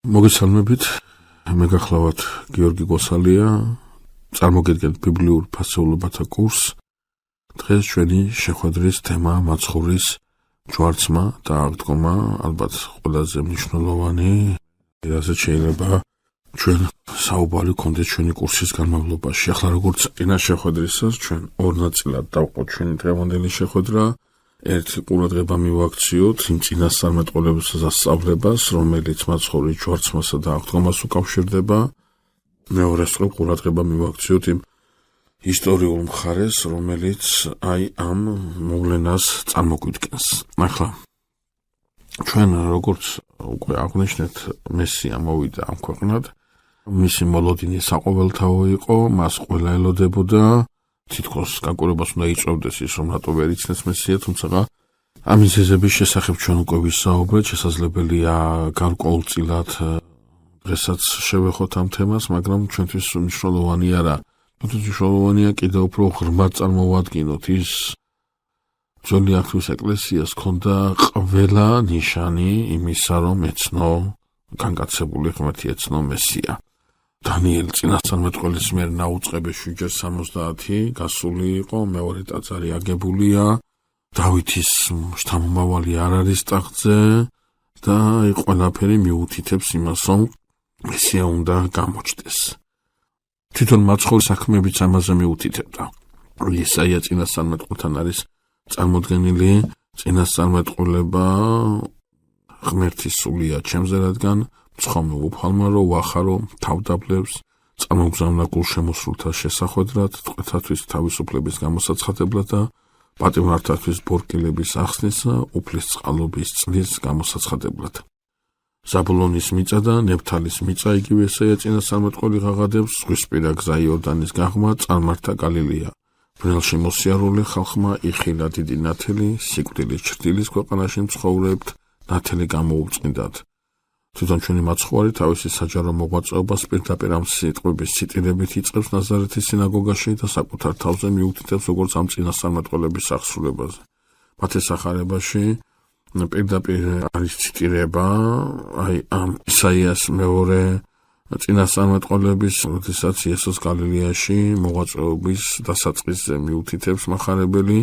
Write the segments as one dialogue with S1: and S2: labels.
S1: მოგესალმებით, მე გახლავთ გიორგი გოსალია, წარმოგიდგენთ ბიბლიურ ფასეულობათა კურსს. დღეს ჩვენი შეხვედრის თემაა მაცხოვრის ჯვარცმა და აღდგომა, ალბათ ყველაზე მნიშვნელოვანი, რასაც შეიძლება ჩვენ საუბარი გქონდეს ჩვენი კურსის განმავლობაში. ახლა როგორც წინა შეხვედრისას ჩვენ ორ ნაწილად დავყოთ ჩვენი დღევანდელი შეხვედრა. ერთი ყურადღება მივაქციოთ იმ წინასწარმეტყველების სასწავლებას, რომელიც მაცხოვრის ჯვარცმასა და აღდგომას უკავშირდება. მეორე ყურადღება მივაქციოთ იმ ისტორიულ მხარეს, რომელიც ამ მოვლენას წარმოგვიდგენს. ახლა ჩვენ როგორც უკვე აღნიშნეთ, მესია მოვიდა ამ ქვეყნად. მისი მოლოდინი საყოველთაო იყო, მას ყველა ელოდებოდა. თითქოს განკურებას უნდა იწვევდეს ის, რომ რატო ვერ იცნეს მესია, თუმცა ამის ზეზების შესახებ ჩვენ უკვე ვისაუბრეთ, შესაძლებელია გარკვეულწილად დღესაც შევეხოთ ამ თემას, მაგრამ ჩვენთვის მნიშვნელოვანი არა. მნიშვნელოვანია კიდევ უფრო ღრმად წარმოვადგინოთ ის ძველი აღთქმის ეკლესიას ჰქონდა ყველა ნიშანი იმისა, რომ ეცნო განკაცებული ღმერთი, ეცნო მესია. დანიელ წინასწარმეტყველის მიერ ნაუწყებეში 7:70 გასული იყო, მეორე ტაძარი აგებულია, დავითის შთამომავალი არ არის ტახტზე და ყველაფერი მიუთითებს იმას, რომ მესია უნდა გამოჩნდეს. თვითონ მაცხოვრის საქმეებიც ამაზე მიუთითებდა. ისაია წინასწარმეტყველთან არის წარმოდგენილი წინასწარმეტყველება ღმერთის სულია ჩემზე, რადგან ცხომი უფალმა რო ვახარო თავდაბლებს, წარმოგზავნა გულშემოსულთა შესახვედრად, ტყვეთათვის თავისუფლების გამოსაცხადებლად და პატიმართათვის ბორკილების ახსნისა, უფლის წყალობის წლის გამოსაცხადებლად. ზაბულონის მიწა და ნეფთალის მიწა იგივე ესაა წინასწარმეტყველი ღაღადებს, ზღვისპირა გზა იორდანის გაღმა წარმართა გალილეა. ბრნელში მოსიარულე ხალხმა იხილა დიდი ნათელი, სიკვდილის ჩრდილის ქვეყანაში მცხოვრებთ, ნათელი გამოუწყინდათ. თვითონ ჩვენი მაცხოვარი თავისი საჯარო მოღვაწეობას პირდაპირ ამ სიტყვების ციტირებით იწყებს ნაზარეთის სინაგოგაში და საკუთარ თავზე მიუთითებს როგორც ამ წინასწარმეტყველების აღსრულებაზე. მათ ესახარებაში პირდაპირ არის ციტირება ამ ისაიას მეორე წინასწარმეტყველების, როდესაც იესოს გალილეაში მოღვაწეობის დასაწყისზე მიუთითებს მახარებელი.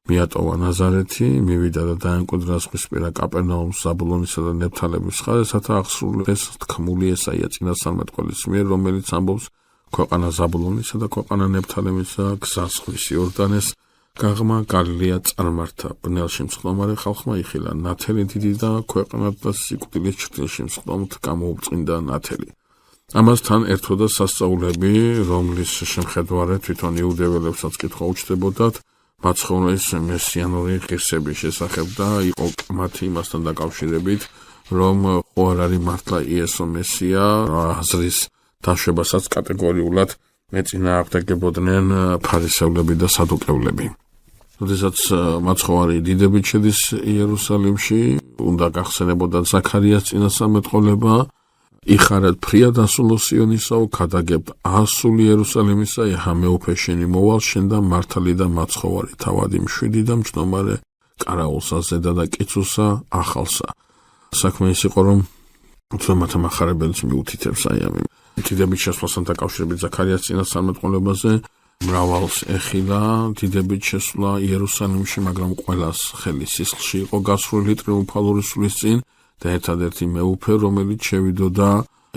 S1: მიატოვა ნაზარეთი, მივიდა და დაემკვიდრა ზღვისპირა კაპერნაუმს, ზაბულონისა და ნეფთალების მხარეს, რათა აღსრულდეს თქმული ესაია წინასწარმეტყველის მიერ, რომელიც ამბობს ქვეყანა ზაბულონისა და ქვეყანა ნეფთალემისა გზა ზღვის იორდანეს გაღმა გალილეა წარმართა. ბრნელში მსხდომარე ხალხმა იხილა ნათელი დიდი და ქვეყნად და სიკვდილის ჩრდილში მსხდომთ გამოუწყინდა ნათელი. ამასთან ერთვოდა სასწაულები, რომლის შემხედვარედ თვითონ იუდეველებსაც კითხვა უჩნდებოდათ მაცხოვრის მესიანური ღირსების შესახებ და იყო მათი იმასთან დაკავშირებით, რომ ხო არ არის მართლა იესო მესია, აზრის დაშვებასაც კატეგორიულად მეწინააღმდეგებოდნენ ფარისევლები და სადუკევლები. როდესაც მაცხოვარი დიდებით შედის იერუსალიმში, უნდა გახსენებოდა ზაქარიას წინასწარმეტყველება, იხარეთ ფრიად ასულო სიონისაო, ქადაგებთ ასული იერუსალიმისა, ეჰა მეუფე შენი მოვალ, შენ და მართალი და მაცხოვარი თავადი მშვიდი და მჯდომარე კარაულსა, ზედა და კიცუსა, ახალსა. საქმე ის იყო, რომ თუმცა მახარებელს მიუთითებს ამ დიდებით შესვლასთან დაკავშირებით ზაქარიას წინასწარმეტყველებაზე, მრავალს ეხილა დიდებით შესვლა იერუსალიმში, მაგრამ ყველას ხელი სისხლში იყო გასრული ტრიუმფალური სulis წინ და ერთადერთი მეუფე, რომელიც შევიდოდა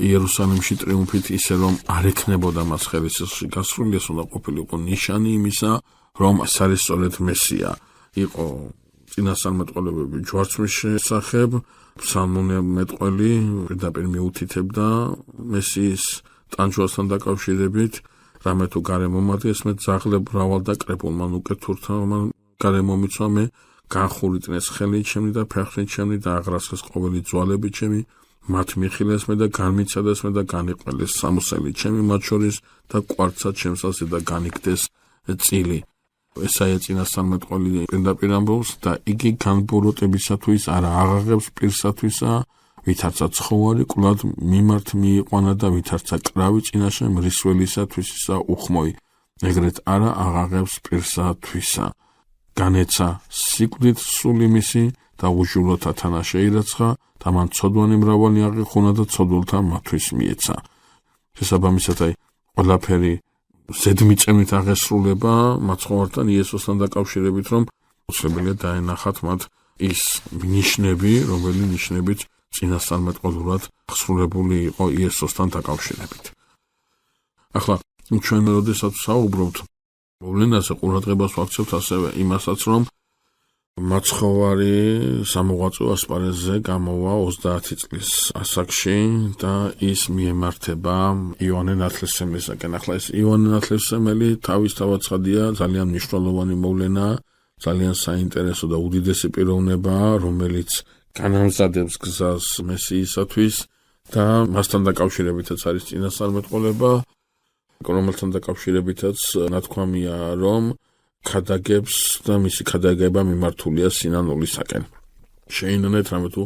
S1: იერუსალიმში ტრიუმფით ისე, რომ არ ექნებოდა მას ხელი სისხლში გასრული, ეს უნდა ყოფილიყო ნიშანი იმისა, რომ ეს არის სწორედ მესია. იყო წინასწარმეტყველებები ჯვარცმის შესახებ, ფსალმუნემეტყველი პირდაპირ მიუთითებდა მესიის ტანჯვასთან დაკავშირებით, რამე თუ გარემომადი ესმეთ ძაღლებ მრავალ და კრებულმან უკეთურთმა გარემომიცვამე, განხურიტნეს ხელი ჩემი და ფეხნით ჩემი და აღრასხეს ყოველი ძვალები ჩემი, მათ მიხილეს მე და განმიცადეს მე და განიყველეს სამოსელი ჩემი მათ შორის და კვარცად ჩემსასე და განიგდეს წილი. ესაა წინასწარმეტყველი პირდაპირ ამბობს და იგი განბოროტებისათვის არა აღაღებს პირსათვისა, ვითარცა ცხოვარი კვლავ მიმართ მიიყვანა და ვითარცა კრავი წინაშე მრისველისათვისისა უხმოი, ეგრეთ არა აღაღებს პირსათვისა. განეცა სიკვდით სული მისი და უჟურვათა თანა შეირაცხა და მან ცოდვანი მრავალი აღიხუნა და ცოდულთა მათვის მიეცა. შესაბამისად აი ყველაფერი ზედმიწევნით აღესრულება მაცხოვართან იესოსთან დაკავშირებით, რომ უცლებელია დაენახათ მათ ის ნიშნები, რომელი ნიშნებით წინასწარმეტყველურად აღსრულებული იყო იესოსთან დაკავშირებით. ახლა ჩვენ როდესაც საუბრობთ მოვლენაზე, ყურადღებას ვაქცევთ ასევე იმასაც, რომ მაცხოვარი სამოღვაწეო ასპარეზზე გამოვა 30 წლის ასაკში და ის მიემართება იოანე ნათლისმცემლისაკენ. ახლა ეს იოანე ნათლისმცემელი თავისთავად ცხადია ძალიან მნიშვნელოვანი მოვლენა, ძალიან საინტერესო და უდიდესი პიროვნება, რომელიც განამზადებს გზას მესიისათვის და მასთან დაკავშირებითაც არის წინასწარმეტყველება, რომელთან დაკავშირებითაც ნათქვამია, რომ ქადაგებს და მისი ქადაგება მიმართულია სინანულისაკენ. შეინანეთ რამე თუ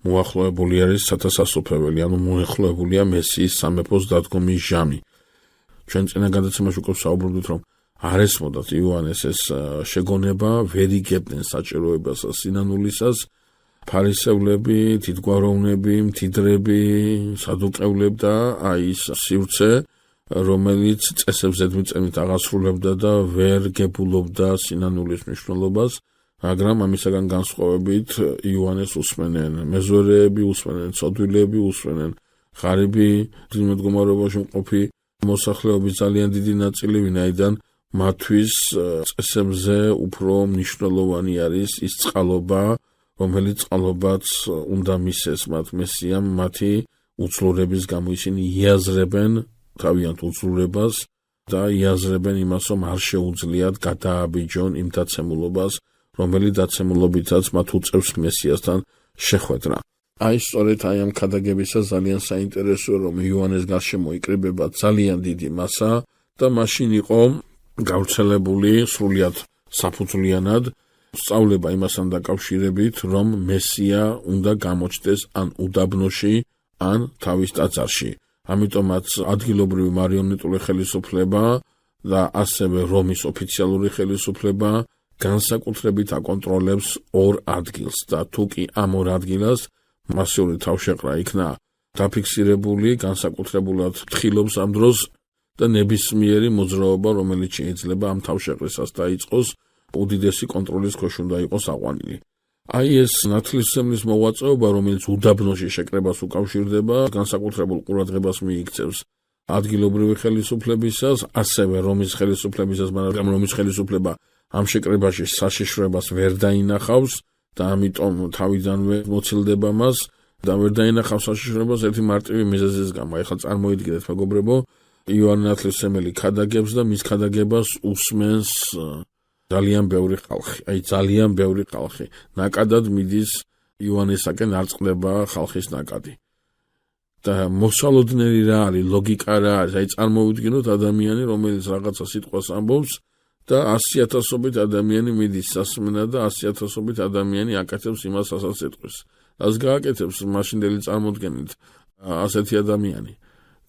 S1: მოახლოებული არის სათასასოფებელი, ანუ მოახლოებულია მესიის სამეფოს დადგომის ჟამი. ჩვენ წინა გადაცემაში უკვე საუბრობდით, რომ არ ესმოდათ იოანეს ეს შეგონება, ვერ იგებდნენ საჭიროებას სინანულისას, ფარისევლები, თითგვაროვნები, მდიდრები, სადუკევლები და აი ის სივრცე, რომელიც წესებს ზედმიწევნით აღასრულებდა და ვერ გებულობდა სინანულის მნიშვნელობას, მაგრამ ამისაგან განსხვავებით იოანეს უსმენენ მეზორეები, უსმენენ ცოდვილები, უსმენენ ღარიბი მდგომარეობაში მყოფი მოსახლეობის ძალიან დიდი ნაწილი, ვინაიდან მათთვის წესებზე უფრო მნიშვნელოვანი არის ის წყალობა, რომელიც წყალობაც უნდა მისცეს მათ მესიამ, მათი უძლურების გამო ისინი იაზრებენ თავიანთ უძლურებას და იაზრებენ იმას, რომ არ შეუძლიათ გადააბიჯონ იმ დაცემულობას, რომელიც დაცემულობითაც მათ უწევს მესიასთან შეხვედრა. აი სწორედ აი ამ ქადაგებისა ძალიან საინტერესოა, რომ იოანეს გარშემო იკრიბება ძალიან დიდი მასა და მაშინ იყო გავრცელებული სრულიად საფუძვლიანად სწავლება იმასთან დაკავშირებით, რომ მესია უნდა გამოჩნდეს ან უდაბნოში, ან თავის ტაძარში. ამიტომაც ადგილობრივი მარიონეტული ხელისუფლება და ასევე რომის ოფიციალური ხელისუფლება განსაკუთრებით აკონტროლებს ორ ადგილს და თუ კი ამ ორ ადგილას მასიური თავშეყრა იქნა დაფიქსირებული, განსაკუთრებულად თხილობს ამ დროს და ნებისმიერი მოძრაობა, რომელიც შეიძლება ამ თავშეყრისას დაიწყოს, უდიდესი კონტროლის ქვეშ უნდა იყოს აყვანილი. აი ეს ნათლისმცემლის მოღვაწეობა, რომელიც უდაბნოში შეკრებას უკავშირდება, განსაკუთრებულ ყურადღებას მიიქცევს ადგილობრივი ხელისუფლებისას, ასევე რომის ხელისუფლებისას, მაგრამ რომის ხელისუფლება ამ შეკრებაში საშიშროებას ვერ დაინახავს და ამიტომ თავიდანვე მოცილდება მას და ვერ დაინახავს საშიშროებას ერთი მარტივი მიზეზის გამო. ეხლა წარმოიდგინეთ, მეგობრებო, იოანე ნათლისმცემელი ქადაგებს და მის ქადაგებას უსმენს ძალიან ბევრი ხალხი, აი ძალიან ბევრი ხალხი. ნაკადად მიდის იოანესაკენ, არ წყდება ხალხის ნაკადი. და მოსალოდნელი რა არის, ლოგიკა რა არის, აი წარმოვიდგინოთ ადამიანი, რომელიც რაღაცა სიტყვას ამბობს და 100,000-ობით ადამიანი მიდის სასმენად და 100,000-ობით ადამიანი აკეთებს იმას, რასაც იტყვის. რას გააკეთებს მაშინდელი წარმოდგენით ასეთი ადამიანი?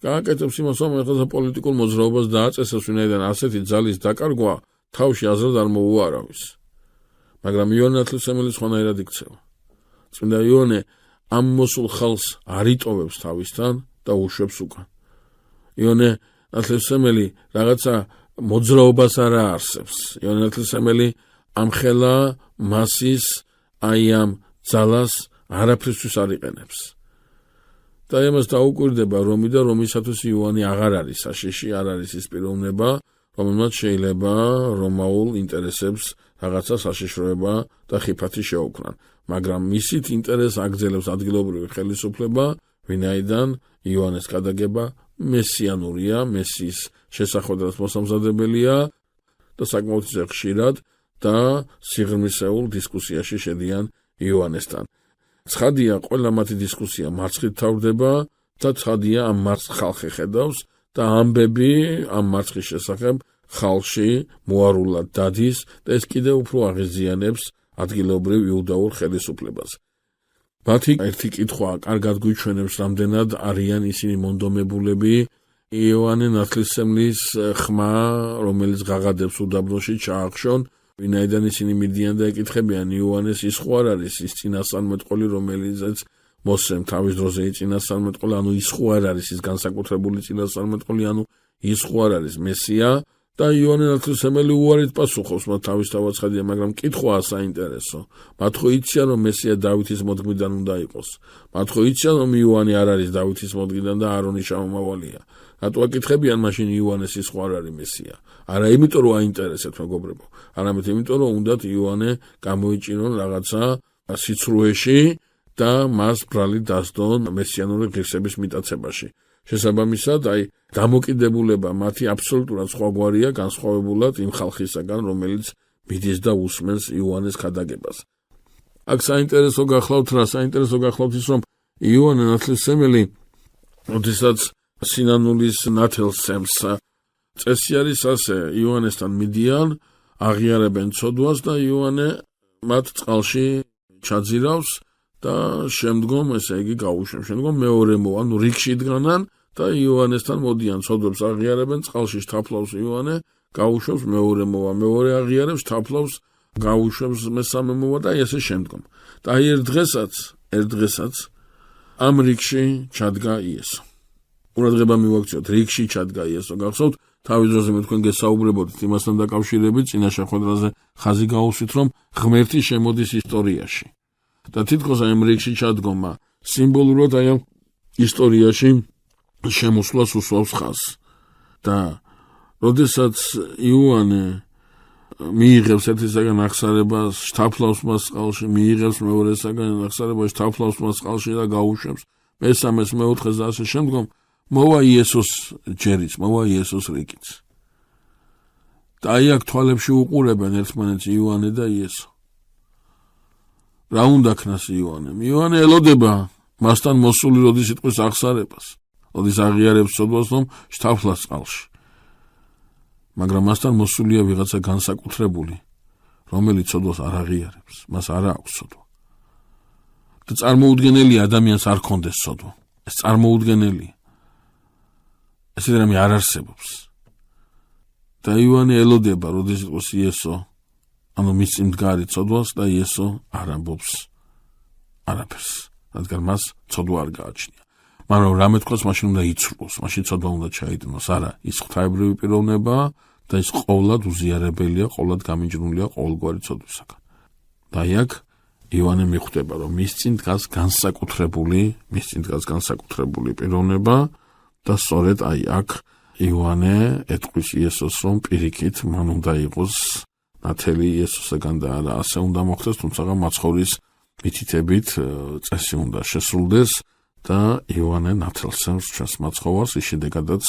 S1: გააკეთებს იმას, რომ ეხლა პოლიტიკურ მოძრაობას დააწესებს, ვინაიდან ასეთი ძალის დაკარგვა თავში აზრად არ მოუარავის. მაგრამ იოანე ნათლისმცემელი სხვანაირად იქცევა. წმინდა იოანე ამ მოსულ ხალხს არ იტოვებს თავისთან და უშვებს უკან. იოანე ნათლისმცემელი რაღაცა მოძრაობას არ არსებს. იოანე ნათლისმცემელი ამხელა მასის აი ამ ძალას არაფრისთვის არ იყენებს. და იმას დაუკვირდება რომი და რომისათვის იოანე აღარ არის საშიში, არ არის ის პიროვნება, რომელმაც შეიძლება რომაულ ინტერესებს რაღაცა საშიშროება და ხიფათი შეუქმნან. მაგრამ მისით ინტერესს აგრძელებს ადგილობრივი ხელისუფლება, ვინაიდან იოანეს ქადაგება მესიანურია, მესიის შესახვედრად მოსამზადებელია და საკმაოდ ხშირად და სიღრმისეულ დისკუსიაში შედიან იოანესთან. ცხადია, ყველა მათი დისკუსია მარცხით თავდება და ცხადია ამ მარცხს ხალხი ხედავს და ამბები ამ მარცხის შესახებ ხალხში მოარულად დადის და ეს კიდევ უფრო აღიზიანებს ადგილობრივ იუდაურ ხელისუფლებას. მათი ერთი კითხვა კარგად გვიჩვენებს, რამდენად არიან ისინი მონდომებულები იოანე ნათლისმცემლის ხმა, რომელიც ღაღადებს უდაბნოში ჩაახშონ, ვინაიდან ისინი მიდიან და ეკითხებიან იოანეს ის ხო არ არის ის წინასწარმეტყველი რომელიცაც მოსემ თავის დროზე წინასწარმეტყველი ანუ ის ხო არ არის ის განსაკუთრებული წინასწარმეტყველი ანუ ის ხო არ არის მესია და იოანე ნათლისმცემელი უარით პასუხობს მათ თავისთავად ცხადია მაგრამ კითხვაა საინტერესო მათ ხო იციან რომ მესია დავითის მოდგმიდან უნდა იყოს მათ ხო იციან რომ იოანე არ არის დავითის მოდგმიდან და არონის შთამომავალია რატო აკითხებიან მაშინ იოანეს ის ხო არ არის მესია არა იმიტომ რომ აინტერესებთ მეგობრებო არამედ იმიტომ რომ უნდათ იოანე გამოიჭინონ რაღაცა სიცრუეში და მას ბრალი დასდონ მესიანური ღირსების მიტაცებაში შესაბამისად აი დამოკიდებულება მათი აბსოლუტურად სხვაგვარია განსხვავებულად იმ ხალხისაგან რომელიც მიდის და უსმენს იოანეს ქადაგებას აქ საინტერესო გახლავთ რა საინტერესო გახლავთ ის რომ იოანე ნათლისმცემელი როდესაც სინანულის ნათელს სემს წესი არის ასე იოანესთან მიდიან აღიარებენ ცოდვას და იოანე მათ წყალში ჩაძირავს და შემდგომ ესე იგი გაუშვებს შემდგომ მეორე მოვა ნუ რიგში დგანან და იოანესთან მოდიან ცოდვებს აღიარებენ წყალში თაფლავს იოანე გაუშვებს მეორე მოვა მეორე აღიარებს თაფლავს გაუშვებს მესამე მოვა და ესე შემდგომ და აი ერთ დღესაც ამ რიგში ჩადგა იესო ყურადღება მივაქციოთ რიგში ჩადგა იესო გახსოვთ თავის დროზე მე თქვენ გესაუბრებოდით იმასთან დაკავშირებით წინა შეხვედრაზე ხაზი გაუსვით რომ ღმერთი შემოდის ისტორიაში და თითქოს აი ამ რიგში ჩადგომა სიმბოლურად აი ამ ისტორიაში შემოსვლას უსვავს ხაზს და როდესაც იოანე მიიღებს ერთისაგან აღსარებას შთაფლავს მას წყალში მიიღებს მეორესაგან აღსარებას შთაფლავს მას წყალში და გაუშვებს მესამეს მეოთხეს და ასე შემდგომ მოვა იესოს ჯერიც მოვა იესოს რიგიც და აი აქ თვალებში უყურებენ ერთმანეთს იოანე და იესო რა უნდა ქნას იოანე ელოდება მასთან მოსული როდის სიტყვის აღსარებას როდის აღიარებს ცოდვას რომ შთაფლას წყალში მაგრამ მასთან მოსულია ვიღაცა განსაკუთრებული რომელიც ცოდვას არ აღიარებს მას არ აქვს ცოდვა და წარმოუდგენელი ადამიანს არ ქონდეს ცოდვა ეს წარმოუდგენელია ესე რამე არ არსებობს და იოანე ელოდება როდის იყოს იესო ანუ მის წინ მდგარი ცოდვას და იესო არ ამბობს არაფერს რადგან მას ცოდვა არ გააჩნია მაგრამ რამე თქვას მაშინ უნდა იცრუოს მაშინ ცოდვა უნდა ჩაიდნოს არა ის ღვთაებრივი პიროვნებაა და ის ყოვლად უზიარებელია ყოვლად გამიჯნულია ყოველგვარი ცოდვისაგან და აი აქ იოანე მიხვდება რომ მის წინ დგას განსაკუთრებული პიროვნება და სწორედ აი აქ იოანე ეტყვის იესოს რომ პირიქით მან უნდა იყოს ნათელი იესოსაგან და არა ასე უნდა მოხდეს თუმცა მაცხოვრის მითითებით წესი უნდა შესრულდეს და იოანე ნათელსემს ჩვენს მაცხოვარს ის შედეგადაც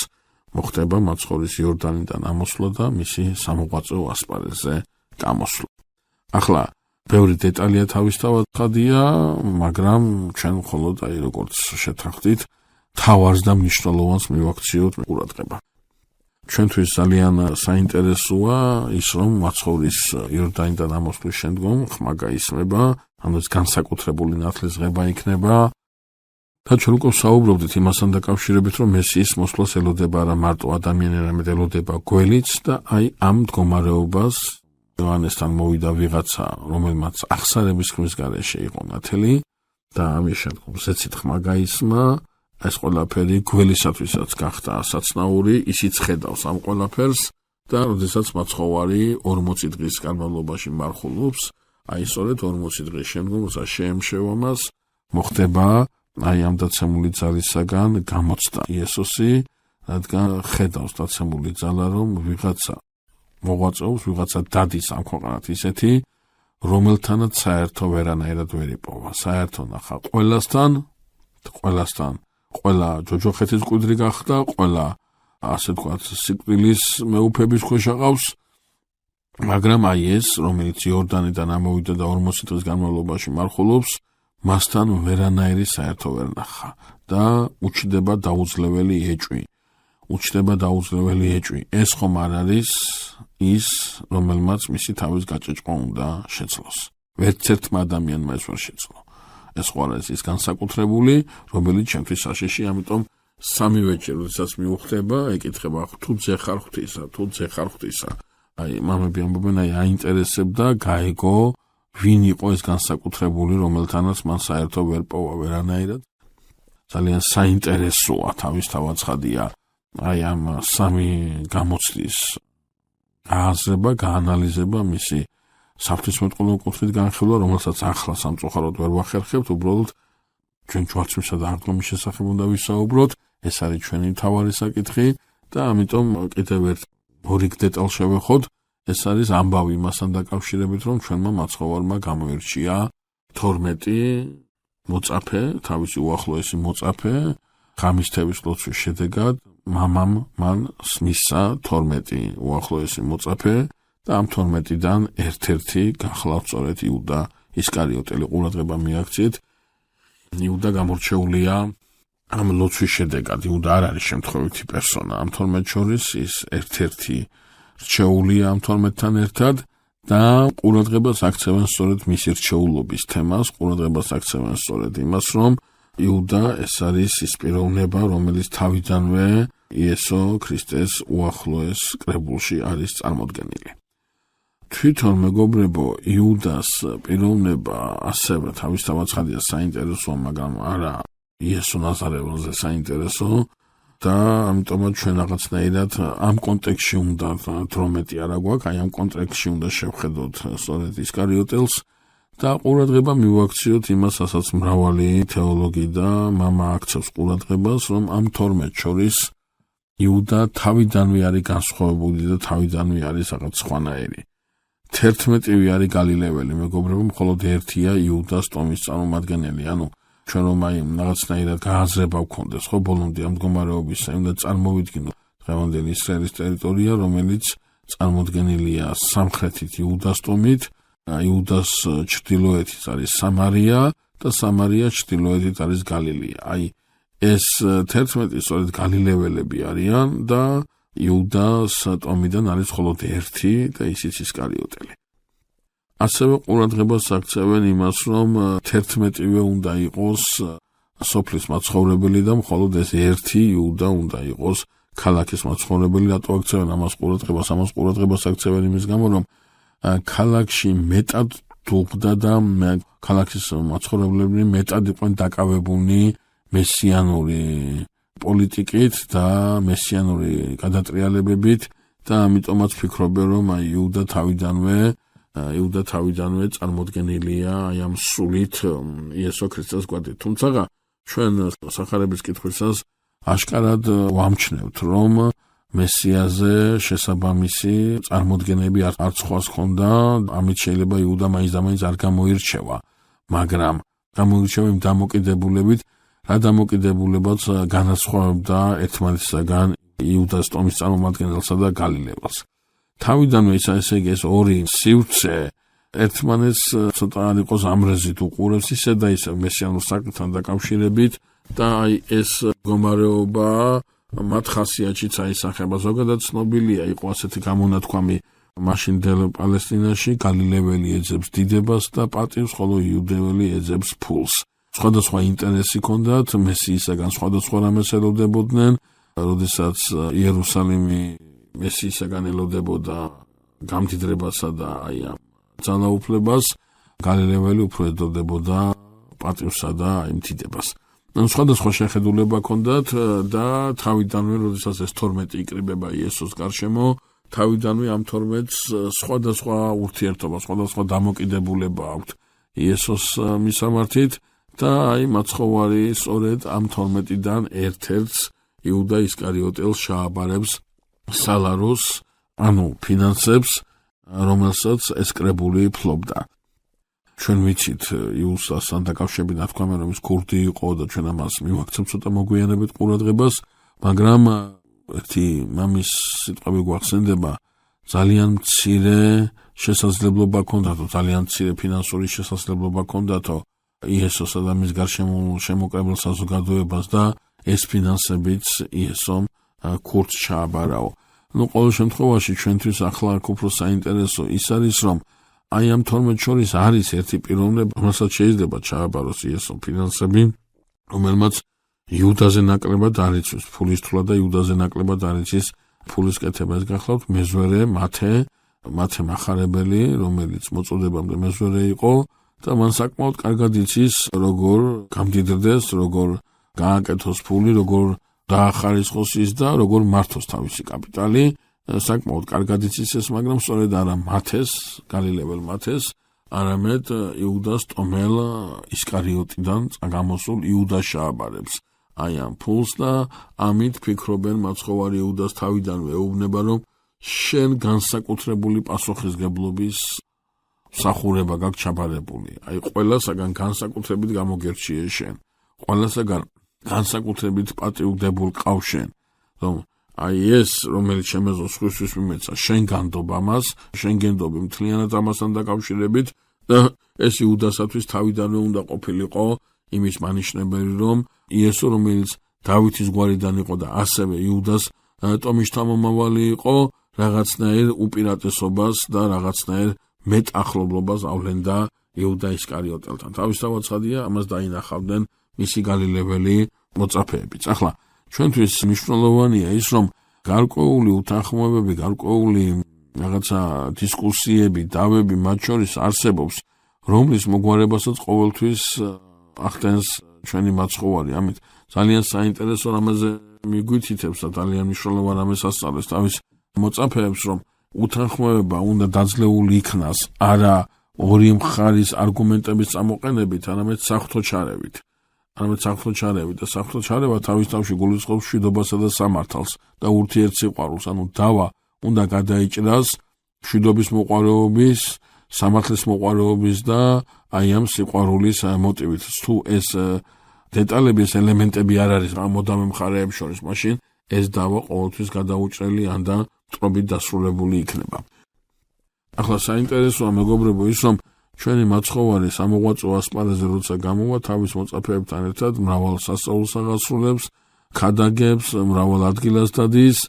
S1: მოხდება მაცხოვრის იორდანიდან ამოსვლა და მისი სამოღვაწეო ასპარეზზე გამოსვლა ახლა ბევრი დეტალია თავისთავად ხადია მაგრამ ჩვენ მხოლოდ აი როგორც შეთანხმდით თავარს და მნიშვნელოვანს მივაქციოთ ყურადღება ჩვენთვის ძალიან საინტერესოა ის რომ მაცხოვრის იორდანიდან ამოსვლის შემდგომ ხმა გაისმება ანუ ეს განსაკუთრებული ნათლისღება იქნება და ჩვენ უკვე საუბრობდით იმასთან დაკავშირებით რომ მესიის მოსვლას ელოდება არა მარტო ადამიანი არამედ ელოდება გველიც და აი ამ მდგომარეობას იოანესთან მოვიდა ვიღაცა რომელმაც აღსარების ხმის გარეშე იყო ნათელი და ამის შემდგომ ზეცით ხმა გაისმა ეს ყველაფერი გველისათვისაც გახდა საცნაური ისიც ხედავს ამ ყველაფერს და როდესაც მაცხოვარი 40 დღის განმავლობაში მარხულობს აი სწორედ 40 დღის შემდგომ როცა შეემშევა მას მოხდება აი ამ დაცემული ძალისაგან გამოცდა იესოსი რადგან ხედავს დაცემული ძალა რომ ვიღაცა მოღვაწეობს ვიღაცა დადის ამ ქვეყანათ ისეთი რომელთანაც საერთო ვერანაირად ვერ იპოვა საერთო ნახა ყველასთან ყველა ჯოჯოხეთის კვიდრი გახდა ყველა ასე ვთქვათ სიკვდილის მეუფების ქვეშ აყავს მაგრამ აი ეს რომელიც იორდანიდან ამოვიდა და 40 დღის განმავლობაში მარხულობს მასთან ვერანაირი საერთო ვერ ნახა და უჩნდება დაუძლეველი ეჭვი ეს ხომ არ არის ის რომელმაც მისი თავის გაჭეჭვა უნდა შეძლოს ვერც ერთმა ადამიანმა ეს ვერ შეძლო ეს ხო არის ის განსაკუთრებული რომელიც ჩემთვის საშიში ამიტომ სამივე ჯერ როდესაც მიუხვდება ეკითხება თუ ძე ხარ ღვთისა აი მამები ამბობენ, აი აინტერესებდა, გაიგო, ვინ იყო ეს განსაკუთრებული, რომელთანაც მან საერთოდ ვერ პოვა ვერანაირად. ძალიან საინტერესოა თავისთავად ცხადია აი ამ სამი გამოცდის გააზრება, გაანალიზება, მისი საფრთხისმეტყველო კუთხით განხილვა, რომელსაც ახლა სამწუხაროდ ვერ ვახერხებთ, უბრალოდ ჩვენ ჯვარცმისა და აღდგომის შესახებ უნდა ვისაუბროთ, ეს არის ჩვენი მთავარი საკითხი და ამიტომ კიდევ ერთ ორი დეტალს შევეხოთ, ეს არის ამბავი იმასთან დაკავშირებით, რომ ჩვენმა მაცხოვარმა გამოირჩია 12 მოწაფე, თავისი უახლოესი მოწაფე, ღამისთების ლოცვის შედეგად მამამ მან მისცა 12 უახლოესი მოწაფე და ამ 12-დან ერთ-ერთი გახლავთ სწორედ იუდა ისკარიოტელი. ყურადღება მიაქციეთ, იუდა გამორჩეულია ამ ლოცვის შედეგად. იუდა არ არის შემთხვევითი პერსონა ამ 12 შორის, ის ერთ-ერთი რჩეულია ამ 12-თან ერთად და ყურადღებას აქცევენ სწორედ მისი რჩეულობის თემას, ყურადღებას აქცევენ სწორედ იმას, რომ იუდა ეს არის ის პიროვნება, რომელიც თავიდანვე იესო ქრისტეს უახლოეს კრებულში არის წარმოდგენილი. თვითონ მეგობრებო, იუდას პიროვნება ასევე თავისთავად ცხადია საინტერესოა, მაგრამ არა იესო ნაზარელზე საინტერესო და ამიტომაც ჩვენ რაღაცნაირად ამ კონტექსტში უნდა 18 არა გვაქვს, აი ამ კონტექსტში უნდა შევხედოთ სწორედ ისკარიოტელს და ყურადღება მივაქციოთ იმას, რასაც მრავალი თეოლოგი და მამა აქცევს ყურადღებას, რომ ამ 12 შორის იუდა თავიდანვე არის განსხვავებული და თავიდანვე არის რაღაც სხვანაირი. 11 არის გალილეველი, მეგობრებო, მხოლოდ ერთია იუდას ტომის წარმომადგენელი, ანუ ჩვენ რომ აი რაღაცნაირად გააზრება გვქონდეს, ხო, ბოლომდე ამ მდგომარეობისა, უნდა წარმოვიდგინოთ დღევანდელი ისრაელის ტერიტორია, რომელიც წარმოდგენილია სამხრეთით იუდას ტომით, იუდას ჩრდილოეთით არის სამარია და სამარია ჩრდილოეთით არის გალილეა. აი ეს 11 სწორედ გალილეველები არიან და იუდას ტომიდან არის მხოლოდ ერთი და ისიც ისკარიოტელი. ასევე ყურადღებას აქცევენ იმას, რომ 11-ვე უნდა იყოს სოფლის მაცხოვრებელი და მხოლოდ ეს ერთი იუდა უნდა იყოს ქალაქის მაცხოვრებელი. რატო აქცევენ ამას ყურადღებას? ამას ყურადღებას აქცევენ იმის გამო, რომ ქალაქში მეტად დუღდა და ქალაქის მაცხოვრებლები მეტად იყვნენ დაკავებულნი მესიანური პოლიტიკით და მესიანური გადატრიალებებით და ამიტომაც ფიქრობენ, რომ აი იუდა თავიდანვე წარმოდგენილია აი ამ სულით იესო ქრისტეს გვერდით. თუმცა ჩვენ სახარების კითხვისას აშკარად ვამჩნევთ, რომ მესიაზე შესაბამისი წარმოდგენები არც სხვას ჰქონდა, ამით შეიძლება იუდა მაინც არ გამოირჩევა, მაგრამ გამოირჩევა იმ დამოკიდებულებით, რა დამოკიდებულებაც განასხვავებდა ერთმანეთისაგან იუდას ტომის წარმომადგენელსა და გალილეველს. თავიდანვე ესე იგი ეს ორი სივრცე ერთმანეთს ცოტა არ იყოს ამრეზით უყურებს ისე და ისე მესიანურ საკითხთან დაკავშირებით და აი ეს მდგომარეობა მათ ხასიათშიც აისახება. ზოგადად ცნობილია იყო ასეთი გამონათქვამი მაშინდელ პალესტინაში, გალილეველი ეძებს დიდებას და პატივს, ხოლო იუდეველი ეძებს ფულს. სხვადასხვა ინტერესი ჰქონდათ, მესიისაგან სხვადასხვა რამეს ელოდებოდნენ, როდესაც იერუსალიმი მესიისაგან ელოდებოდა გამდიდრებასა და აი ამ ძალაუფლებას, გალილეველი უფრო ელოდებოდა პატივსა და აი მდიდებას. სხვადასხვა შეხედულება ჰქონდათ და თავიდანვე, როდესაც ეს 12 იკრიბება იესოს გარშემო, თავიდანვე ამ 12-ს სხვადასხვა ურთიერთობა, სხვადასხვა დამოკიდებულება აქვთ იესოს მისამართით და აი მაცხოვარი სწორედ ამ 12-დან ერთ-ერთს იუდა ისკარიოტელს შეაბარებს სალაროს, ანუ ფინანსებს, რომელსაც ეს კრებული ფლობდა. ჩვენ ვიცით იუდასთან დაკავშირებით ნათქვამი, რომ ის ქურდი იყო და ჩვენ ამას მივაქცევთ ცოტა მოგვიანებით ყურადღებას, მაგრამ ერთი მამის სიტყვები გვახსენდება, ძალიან მცირე შესაძლებლობა ჰქონდათო, ძალიან მცირე ფინანსური შესაძლებლობა ჰქონდათო იესოსა და მის გარშემო შემოკრებილ საზოგადოებას და ეს ფინანსებიც იესომ ქურდს ჩააბარაო. ყოველ შემთხვევაში ჩვენთვის ახლა აქ უფრო საინტერესო ის არის, რომ აი ამ 12 შორის არის ერთი პიროვნება, რომელსაც შეიძლება ჩააბაროს იესომ ფინანსები, რომელმაც იუდაზე ნაკლებად არ იცის ფულის თვლა და იუდაზე ნაკლებად არ იცის ფულის კეთება. ეს გახლავთ მეზვერე მათე მათე מחარებელი, რომელიც მოწოდებამდე მეზვერე იყო და მან საკმაოდ კარგად იცის, როგორ გამდიდრდეს, როგორ გააკეთოს ფული, როგორ დაახარისხოს ის და როგორ მართოს თავისი კაპიტალი. საკმაოდ კარგად იცის ეს, მაგრამ სწორედ არა მათეს, გალილეველს მათეს, არამედ იუდას ტომელ ისკარიოტიდან გამოსულ იუდას შეაბარებს აი ამ ფულს და ამით ფიქრობენ მაცხოვარი იუდას თავიდანვე ეუბნება, რომ შენ განსაკუთრებული პასუხისგებლობის მსახურება გაქვს ჩაბარებული. აი ყველასაგან განსაკუთრებით გამოგერჩიე შენ. ყველასაგან განსაკუთრებით პატივდებულ ყავს შენ. რომ აი ეს, რომელიც შემეძლოს ხვისთვის მიმეცა, შენ განდობ ამას, შენ გენდობი მთლიანად ამასთან დაკავშირებით და ეს იუდასათვის თავიდანვე უნდა ყოფილიყო იმის მანიშნებელი, რომ იესო, რომელიც დავითის გვარიდან იყო და ასევე იუდას ტომის შთამომავალი იყო, რაღაცნაირ უპირატესობას და რაღაცნაირ მეტ ახლობლობას ავლენდა იუდა ისკარიოტელთან. თავისთავად ცხადია, ამას დაინახავდნენ მისი გალილეველი მოწაფეებიც. ახლა ჩვენთვის მნიშვნელოვანია ის, რომ გარკვეული უთანხმოებები, გარკვეული რაღაცა დისკუსიები, დავები მათ შორის არსებობს, რომლის მოგვარებასაც ყოველთვის ახდენს ჩვენი მაცხოვარი. ამით ძალიან საინტერესო რამაზე მიგვითითებს და ძალიან მნიშვნელოვან რამეს ასწავლეს თავის მოწაფეებს, რომ უთანხმოება უნდა დაძლეული იქნას არა ორი მხარის არგუმენტების წამოყენებით, არამედ საღვთო ჩარევით. და საღვთო ჩარევა თავის თავში გულისხმობს მშვიდობასა და სამართალს და ურთიერთსიყვარულს. ანუ დავა უნდა გადაიჭრას მშვიდობის მოყვარეობის, სამართლის მოყვარეობის და აი ამ სიყვარულის მოტივით. თუ ეს დეტალები, ეს ელემენტები არ არის მოდამე მხარეებს შორის, მაშინ ეს დავა ყოველთვის გადაუჭრელი ან და მტრობით დასრულებული იქნება. ახლა საინტერესოა მეგობრებო ის, რომ ჩვენი მაცხოვარი სამოღვაწო ასპარეზზე როცა გამოვა, თავის მოწაფეებთან ერთად მრავალ სასწაულს აღასრულებს, ქადაგებს, მრავალ ადგილას დადის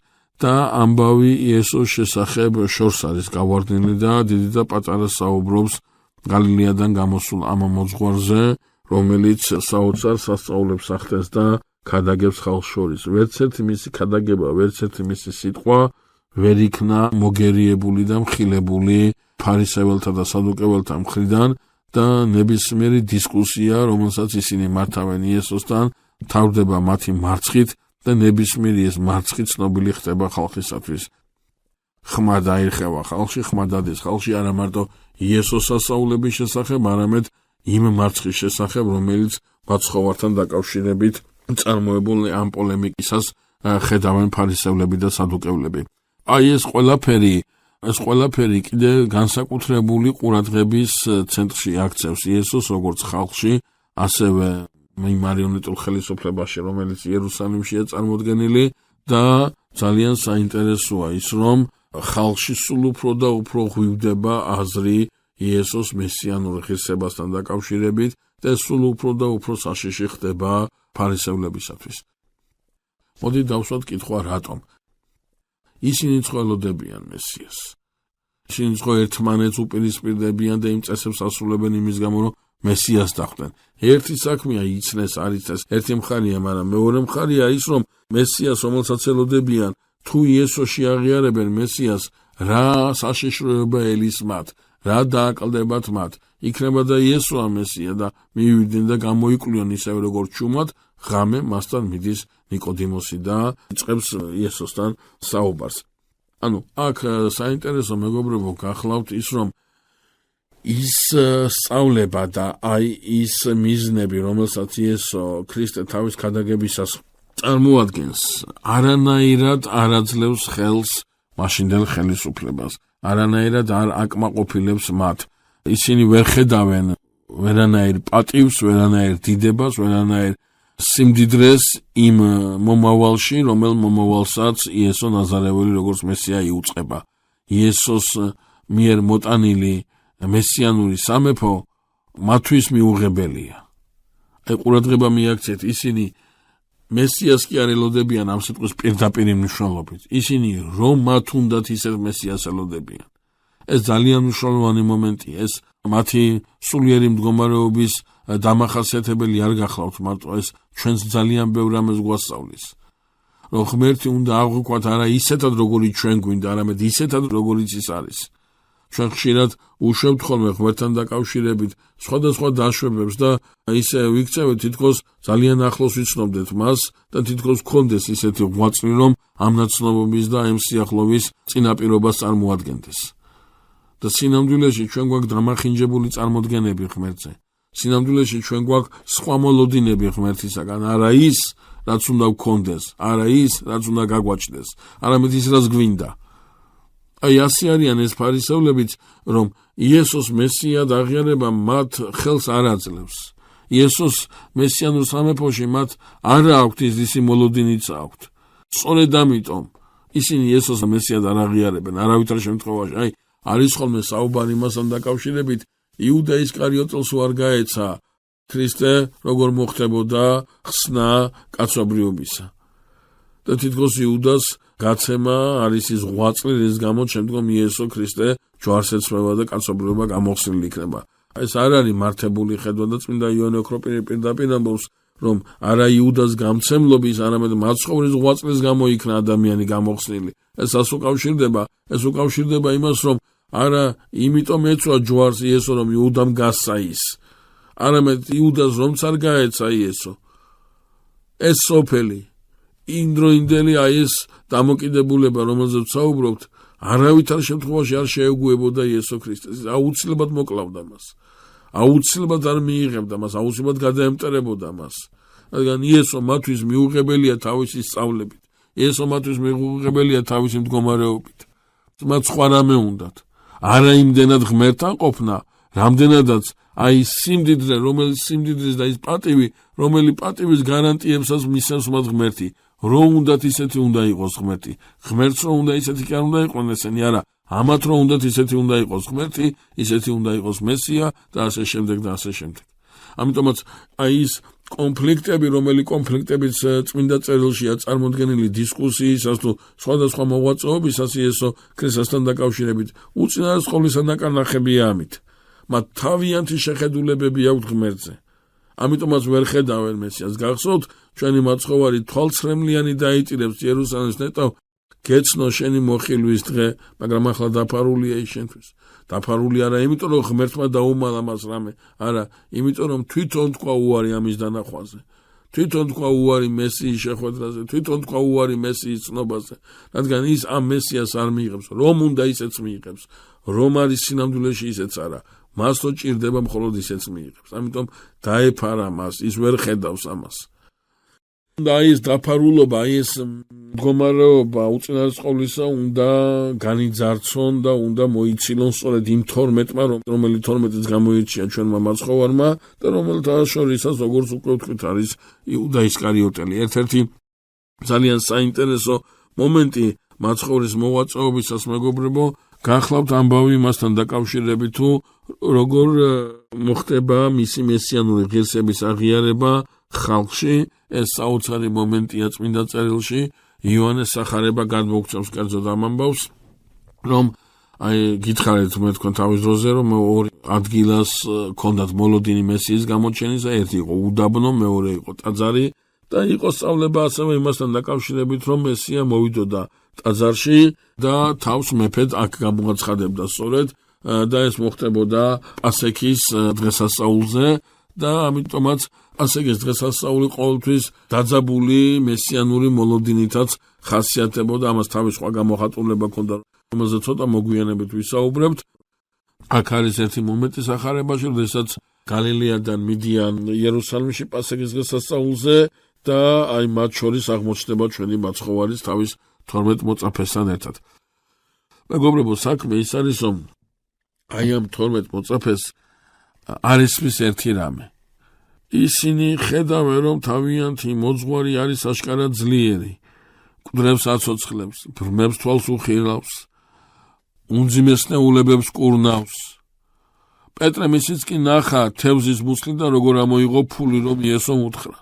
S1: და ამბავი იესოს შესახებ შორს არის გავარდნილი და დიდი და პატარა საუბრობს გალილეიდან გამოსულ ამ მოძღვარზე, რომელიც საოცარ სასწაულებს ახდენს და ქადაგებს ხალხს შორის. ვერცერთი მისი ქადაგება, ვერცერთი მისი სიტყვა ვერ იქნა მოგერიებული და მხილებული ფარისეველთა და სადუკეველთა მხრიდან და ნებისმიერი დისკუსია, რომელსაც ისინი მართავენ იესოსთან, თავდება მათი მარცხით და ნებისმიერი ეს მარცხი ცნობილი ხდება ხალხისათვის. ხმა დაირხევა ხალხში, ხმა დადეს ხალხში არა მარტო იესოს სასწაულების შესახებ, არამედ იმ მარცხის შესახებ, რომელიც მაცხოვართან დაკავშირებით წარმოებულ ამ პოლემიკისას ხედავენ ფარისევლები და სადუკევლები. აი ეს ყველაფერი კიდე განსაკუთრებული ყურადღების ცენტრში აქცევს იესოს როგორც ხალხში, ასევე მარიონეტულ ხელისუფლებაში, რომელიც იერუსალიმშია წარმოდგენილი და ძალიან საინტერესოა ის, რომ ხალხში სულ უფრო და უფრო ღვივდება აზრი იესოს მესიანურ ღირსებასთან დაკავშირებით და სულ უფრო და უფრო საშიში ხდება ფარისევლებისათვის. მოდი დავსვათ კითხვა რატომ? ისინი ცხოველოდებიან მესიას. ისინი ერთმანეთს უპირისპირდებიან და იმ წესებს ასრულებენ იმის გამო, რომ მესიას დახვდნენ. ერთი საქმეა იცნეს, არ იცნეს, ერთი მხარეა, მაგრამ მეორე მხარეა ის, რომ მესიას, რომელსაც ელოდებიან, თუ იესოში აღიარებენ მესიას, რა საშიშროება ელის მათ, რა დააკლდებათ მათ, იქნება და იესოა მესია და მივიდნენ და გამოიკვლიონ ისევე როგორც ჩუმად, ღამე მასთან მიდის ნიკოდიმოსი და იწყებს იესოსთან საუბარს. ანუ აქ საინტერესო მეგობრებო გახლავთ ის, რომ ის სწავლება და აი ის მიზნები, რომელსაც იესო ქრისტე თავის ქადაგებისას წარმოადგენს, არანაირად არ აძლევს ხელს მაშინდელ ხელისუფლებას, არანაირად არ აკმაყოფილებს მათ. ისინი ვერ ხედავენ ვერანაირ პატივს, ვერანაირ დიდებას, ვერანაირ სიმდიდრეს იმ მომავალში, რომელ მომავალსაც იესო ნაზარეველი როგორც მესია იუწყება. იესოს მიერ მოტანილი მესიანური სამეფო მათთვის მიუღებელია. აი ყურადღება მიაქცეთ, ისინი მესიას კი არ ელოდებიან ამ სიტყვის პირდაპირი მნიშვნელობით. ისინი რომ მათ უნდათ ისევ მესიას ელოდებიან. ეს ძალიან მნიშვნელოვანი მომენტია, ეს მათი სულიერი მდგომარეობის დამახასიათებელი არ გახლავთ მარტო, ეს ჩვენს ძალიან ბევრ რამეს გვასწავლის. რომ ღმერთი უნდა აღვიქვათ არა ისეთად, როგორიც ჩვენ გვინდა, არამედ ისეთად, როგორიც ის არის. ჩვენ ხშირად უშვებთ ხოლმე ღმერთთან დაკავშირებით სხვადასხვა დაშვებებს და ისე ვიქცევით თითქოს ძალიან ახლოს ვიცნობდეთ მას და თითქოს გქონდეს ისეთი ღვაწლი რომ ამ ნაცნობობის და ამ სიახლოვის წინაპირობას წარმოადგენდეს. და სინამდვილეში ჩვენ გვაქვს დამახინჯებული წარმოდგენები ღმერთზე. სინამდვილეში ჩვენ გვაქვს სხვა მოლოდინები ღმერთისაგან, არა ის, რაც უნდა გქონდეს, არა ის, რაც უნდა გაგვაჩნდეს, არამედ ის, რაც გვინდა. აი ასე არიან ეს ფარისევლებიც, რომ იესოს მესიად აღიარება მათ ხელს არ აძლევს. იესოს მესიანურ სამეფოში მათ არ აქვთ ის მოლოდინიც აქვთ. სწორედ ამიტომ ისინი იესოს მესიად არ აღიარებენ არავითარ შემთხვევაში. აი არის ხოლმე საუბარი მასთან დაკავშირებით, იუდა ისკარიოტელს არ გაეცა ქრისტე როგორ მოხდებოდა ხსნა კაცობრიობისა. და თითქოს იუდას გაცემა არის ის ღვაწლი, რის გამოც შემდგომ იესო ქრისტე ჯვარს ეცმება და კაცობრიობა გამოხსნილი იქნება. ეს არ არის მართებული ხედვა და წმინდა იოანე ოქროპირი პირდაპირ ამბობს, რომ არა იუდას გამცემლობის, არამედ მაცხოვრის ღვაწლის გამო იქნა ადამიანი გამოხსნილი. ეს უკავშირდება იმას, რომ არა იმიტომ ეცვა ჯვარს იესო, რომ იუდამ გასცა ის, არამედ იუდას რომც არ გაეცა იესო. ეს სოფელი იმდროინდელი აი ეს დამოკიდებულება, რომელზეც საუბრობთ, არავითარ შემთხვევაში არ შეეგუებოდა იესო ქრისტეს. აუცილებლად მოკლავდა მას. აუცილებლად არ მიიღებდა მას, აუცილებლად გადაემტერებოდა მას. რადგან იესო მათთვის მიუღებელია თავისი სწავლებით. იესო მათთვის მიუღებელია თავისი მდგომარეობით. მათ სხვა რამე უნდათ. არა იმდენად ღმერთთან ყოფნა, რამდენადაც აი სიმდიდრე, რომელიც სიმდიდრის და ის პატივი, რომელი პატივის გარანტიებსაც მისცემს მათ ღმერთი. რო უნდათ ისეთი უნდა იყოს ღმერთი. ღმერთს რო უნდა ისეთი კი არ უნდა იყვნენ ესენი, არა. ამათ რო უნდათ ისეთი უნდა იყოს ღმერთი, ისეთი უნდა იყოს მესია და ასე შემდეგ და ასე შემდეგ. ამიტომაც აი ის კონფლიქტები, რომელი კონფლიქტებიც წმინდა წერილშია წარმოდგენილი დისკუსიისას თუ სხვადასხვა მოღვაწეობისას იესო ქრისტესთან დაკავშირებით, უწინარესყოვლისა ნაკარნახებია ამით. მათ თავიანთი შეხედულებები აქვთ ღმერთზე. ამიტომაც ვერ ხედავენ მესიას. გახსოვთ, ჩვენი მაცხოვარი თვალცრემლიანი დაიწირებს იერუსალიმს ნეტავ, გეცნო შენი მოხილვის დღე, მაგრამ ახლა დაფარულია ის შენთვის. დაფარული არა იმიტომ, რომ ღმერთმა დაუმალა მას რამე, არა, იმიტომ, რომ თვითონ თქვა უარი ამის დანახვაზე. თვითონ თქვა უარი მესიის შეხვედრაზე, თვითონ თქვა უარი მესიის ცნობაზე, რადგან ის ამ მესიას არ მიიღებს, რომ უნდა ისეც მიიღებს, რომ არის სინამდვილეში ისეც არა. მას თო ჭირდება მხოლოდ ისეც მიიღებს. ამიტომ დაეფარა მას, ის ვერ ხედავს ამას. და ის დაფარულობა, ეს მდგომარეობა უწინარესყოვლისა უნდა განიძარცონ და უნდა მოიცილონ სწორედ იმ 12-მა, რომელი 12-იც გამოირჩია ჩვენმა მაცხოვარმა და რომელთა შორისაც, როგორც უკვე ვთქვით, არის იუდა ისკარიოტელი. ერთ-ერთი ძალიან საინტერესო მომენტი მაცხოვრის მოღვაწეობისას, მეგობრებო, გახლავთ ამბავი მასთან დაკავშირებით, თუ როგორ მოხდება მისი მესიანური ღირსების აღიარება ხალხში. ეს საოცარი მომენტია წმინდა წერილში. იოანეს სახარება გადმოგცემს კერძოდ ამ ამბავს, რომ აი გითხარით მე თქვენ თავის დროზე, რომ ორი ადგილას ქონდათ მოლოდინი მესიის გამოჩენისა, ერთი იყო უდაბნო, მეორე იყო ტაძარი და იყო სწავლება ასევე იმასთან დაკავშირებით, რომ მესია მოვიდოდა ტაძარში და თავს მეფედ აქ გამოაცხადებდა სწორედ და ეს მოხდებოდა პასექის დღესასწაულზე და ამიტომაც პასექის დღესასწაული ყოველთვის დაძაბული მესიანური მოლოდინითაც ხასიათდებოდა, ამას თავის სხვა გამოხატულება ჰქონდა, რომელზე ცოტა მოგვიანებით ვისაუბრებთ. აქ არის ერთი მომენტი სახარებაში, როდესაც გალილეიდან მიდიან იერუსალიმში პასექის დღესასწაულზე და აი მათ შორის აღმოჩნდება ჩვენი მაცხოვარის თავის 12 მოწაფესთან ერთად. მეგობრებო, საქმე ის არის, რომ აი ამ 12 მოწაფეს არ ისმის ერთი რამე. ისინი ხედავენ, რომ თავიანთი მოძღვარი არის აშკარად ძლიერი, მკვდრებს აცოცხლებს, ბრმებს თვალს უხილავს, უნძიმესნეულებებს კურნავს. პეტრე მისიც კი ნახა თევზის მუცლიდან როგორ ამოიღო ფული, რომ იესომ უთხრა.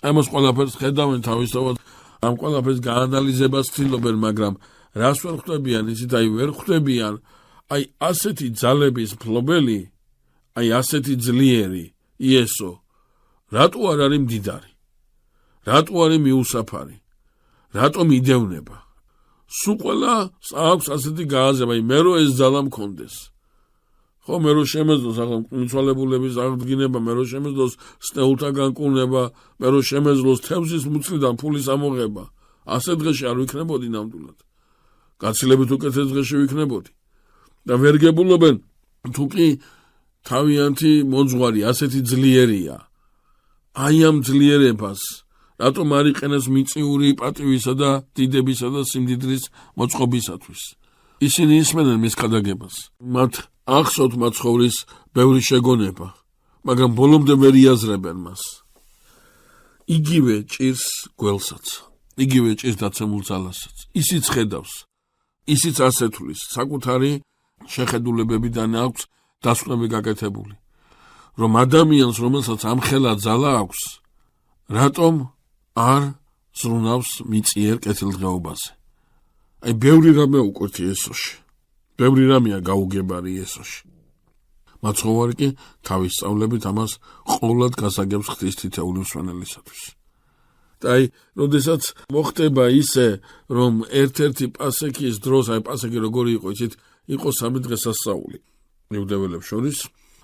S1: ამას ყველაფერს ხედავენ თავისთავად, ამ ყველაფერს გაანალიზებას ცდილობენ, მაგრამ რას ვერ ხვდებიან, ისიც აი ვერ ხვდებიან, აი ასეთი ძალების მფლობელი, აი ასეთი ძლიერი იესო, რატო არ არის მდიდარი? რატო არის მიუსაფარი? რატომ იდევნება? სულ ყველა აქვს ასეთი გააზრება, მე რო ეს ძალა მქონდეს. ხო, მე რო შემეძლოს ახლა მიცვალებულების აღდგინება, მე რო შემეძლოს სტეულთა განკურნება, მე რო შემეძლოს თევზის მუცლიდან ფულის ამოღება, ასე დღეში არ ვიქნებოდი ნამდვილად. გაცილებით უკეთეს დღეში ვიქნებოდი. და ვერ გებულობენ თუ კი თავიანთი მოძღვარი ასეთი ძლიერია. აი ამ ძლიერებას რატომ არ იყენებს მიწიური პატივისა და დიდებისა და სიმდიდრის მოწყობისათვის? ისინი ისმენენ მის ქადაგებას. მათ ახსოვთ მათ ცხოვრის ბევრი შეგონება, მაგრამ ბოლომდე ვერ იაზრებენ მას. იგივე ჭირს გველსაც, იგივე ჭირს დაცემულ ძალასაც. ისიც ხედავს, ისიც ასეთulis, საკუთარი შეხედულებებიდან აქვს დასკვნები გაკეთებული, რომ ადამიანს, რომელსაც ამხელა ძალა აქვს, რატომ არ ზრუნავს მიწიერ კეთილდღეობაზე. აი, ბევრი რამე უკვირთ იესოში. ბევრი რამეა გაუგებარი იესოში. მაცხოვარი კი თავის სწავლებით ამას ყოვლად გასაგებს ღვთის თითეული მსვენელისათვის. და აი, როდესაც მოხდება ისე, რომ ერთ-ერთი პასექის დროს, აი პასექი როგორი იყო, იცით, იყო 3 დღესასწაული იუდეველებს შორის,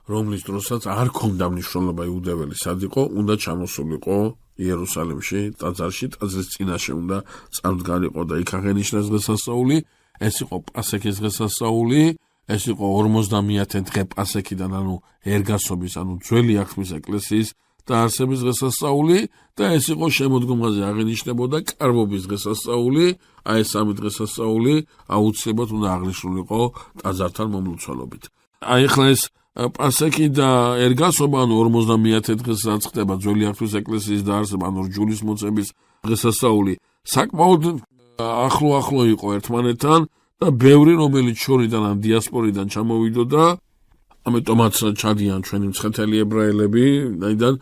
S1: რომლის დროსაც არ ქონდა მნიშვნელობა იუდეველი სად იყო, უნდა ჩამოსულიყო იერუსალიმში, ტაძარში, ტაძრის წინაშე უნდა წამდგარიყო და იქ აღენიშნეს დღესასწაული. ეს იყო პასექის დღესასწაული, ეს იყო 50 დღე პასექიდან, ანუ ერგასობის, ანუ ძველი აღთქმის ეკლესიის დაარსების დღესასწაული და ეს იყო შემოდგომაზე აღენიშნებოდა კარბობის დღესასწაული, აი ეს 3 დღესასწაული აუცილებლად უნდა აღნიშნულიყო ტაძართან მომლოცველობით. აი ახლა ეს პასექი და ერგასობა, ანუ 50 დღეს რაც ხდება ძველი აღთქმის ეკლესიის დაარსება, ანუ რჯულის მოწების დღესასწაული, საკმაოდ ახლო იყო ერთმანეთთან და ბევრი რომელიც შორიდან ან დიასპორიდან ჩამოვიდოდა, ამიტომაც ჩადიან ჩვენი მცხეთელი ებრაელები, აიდან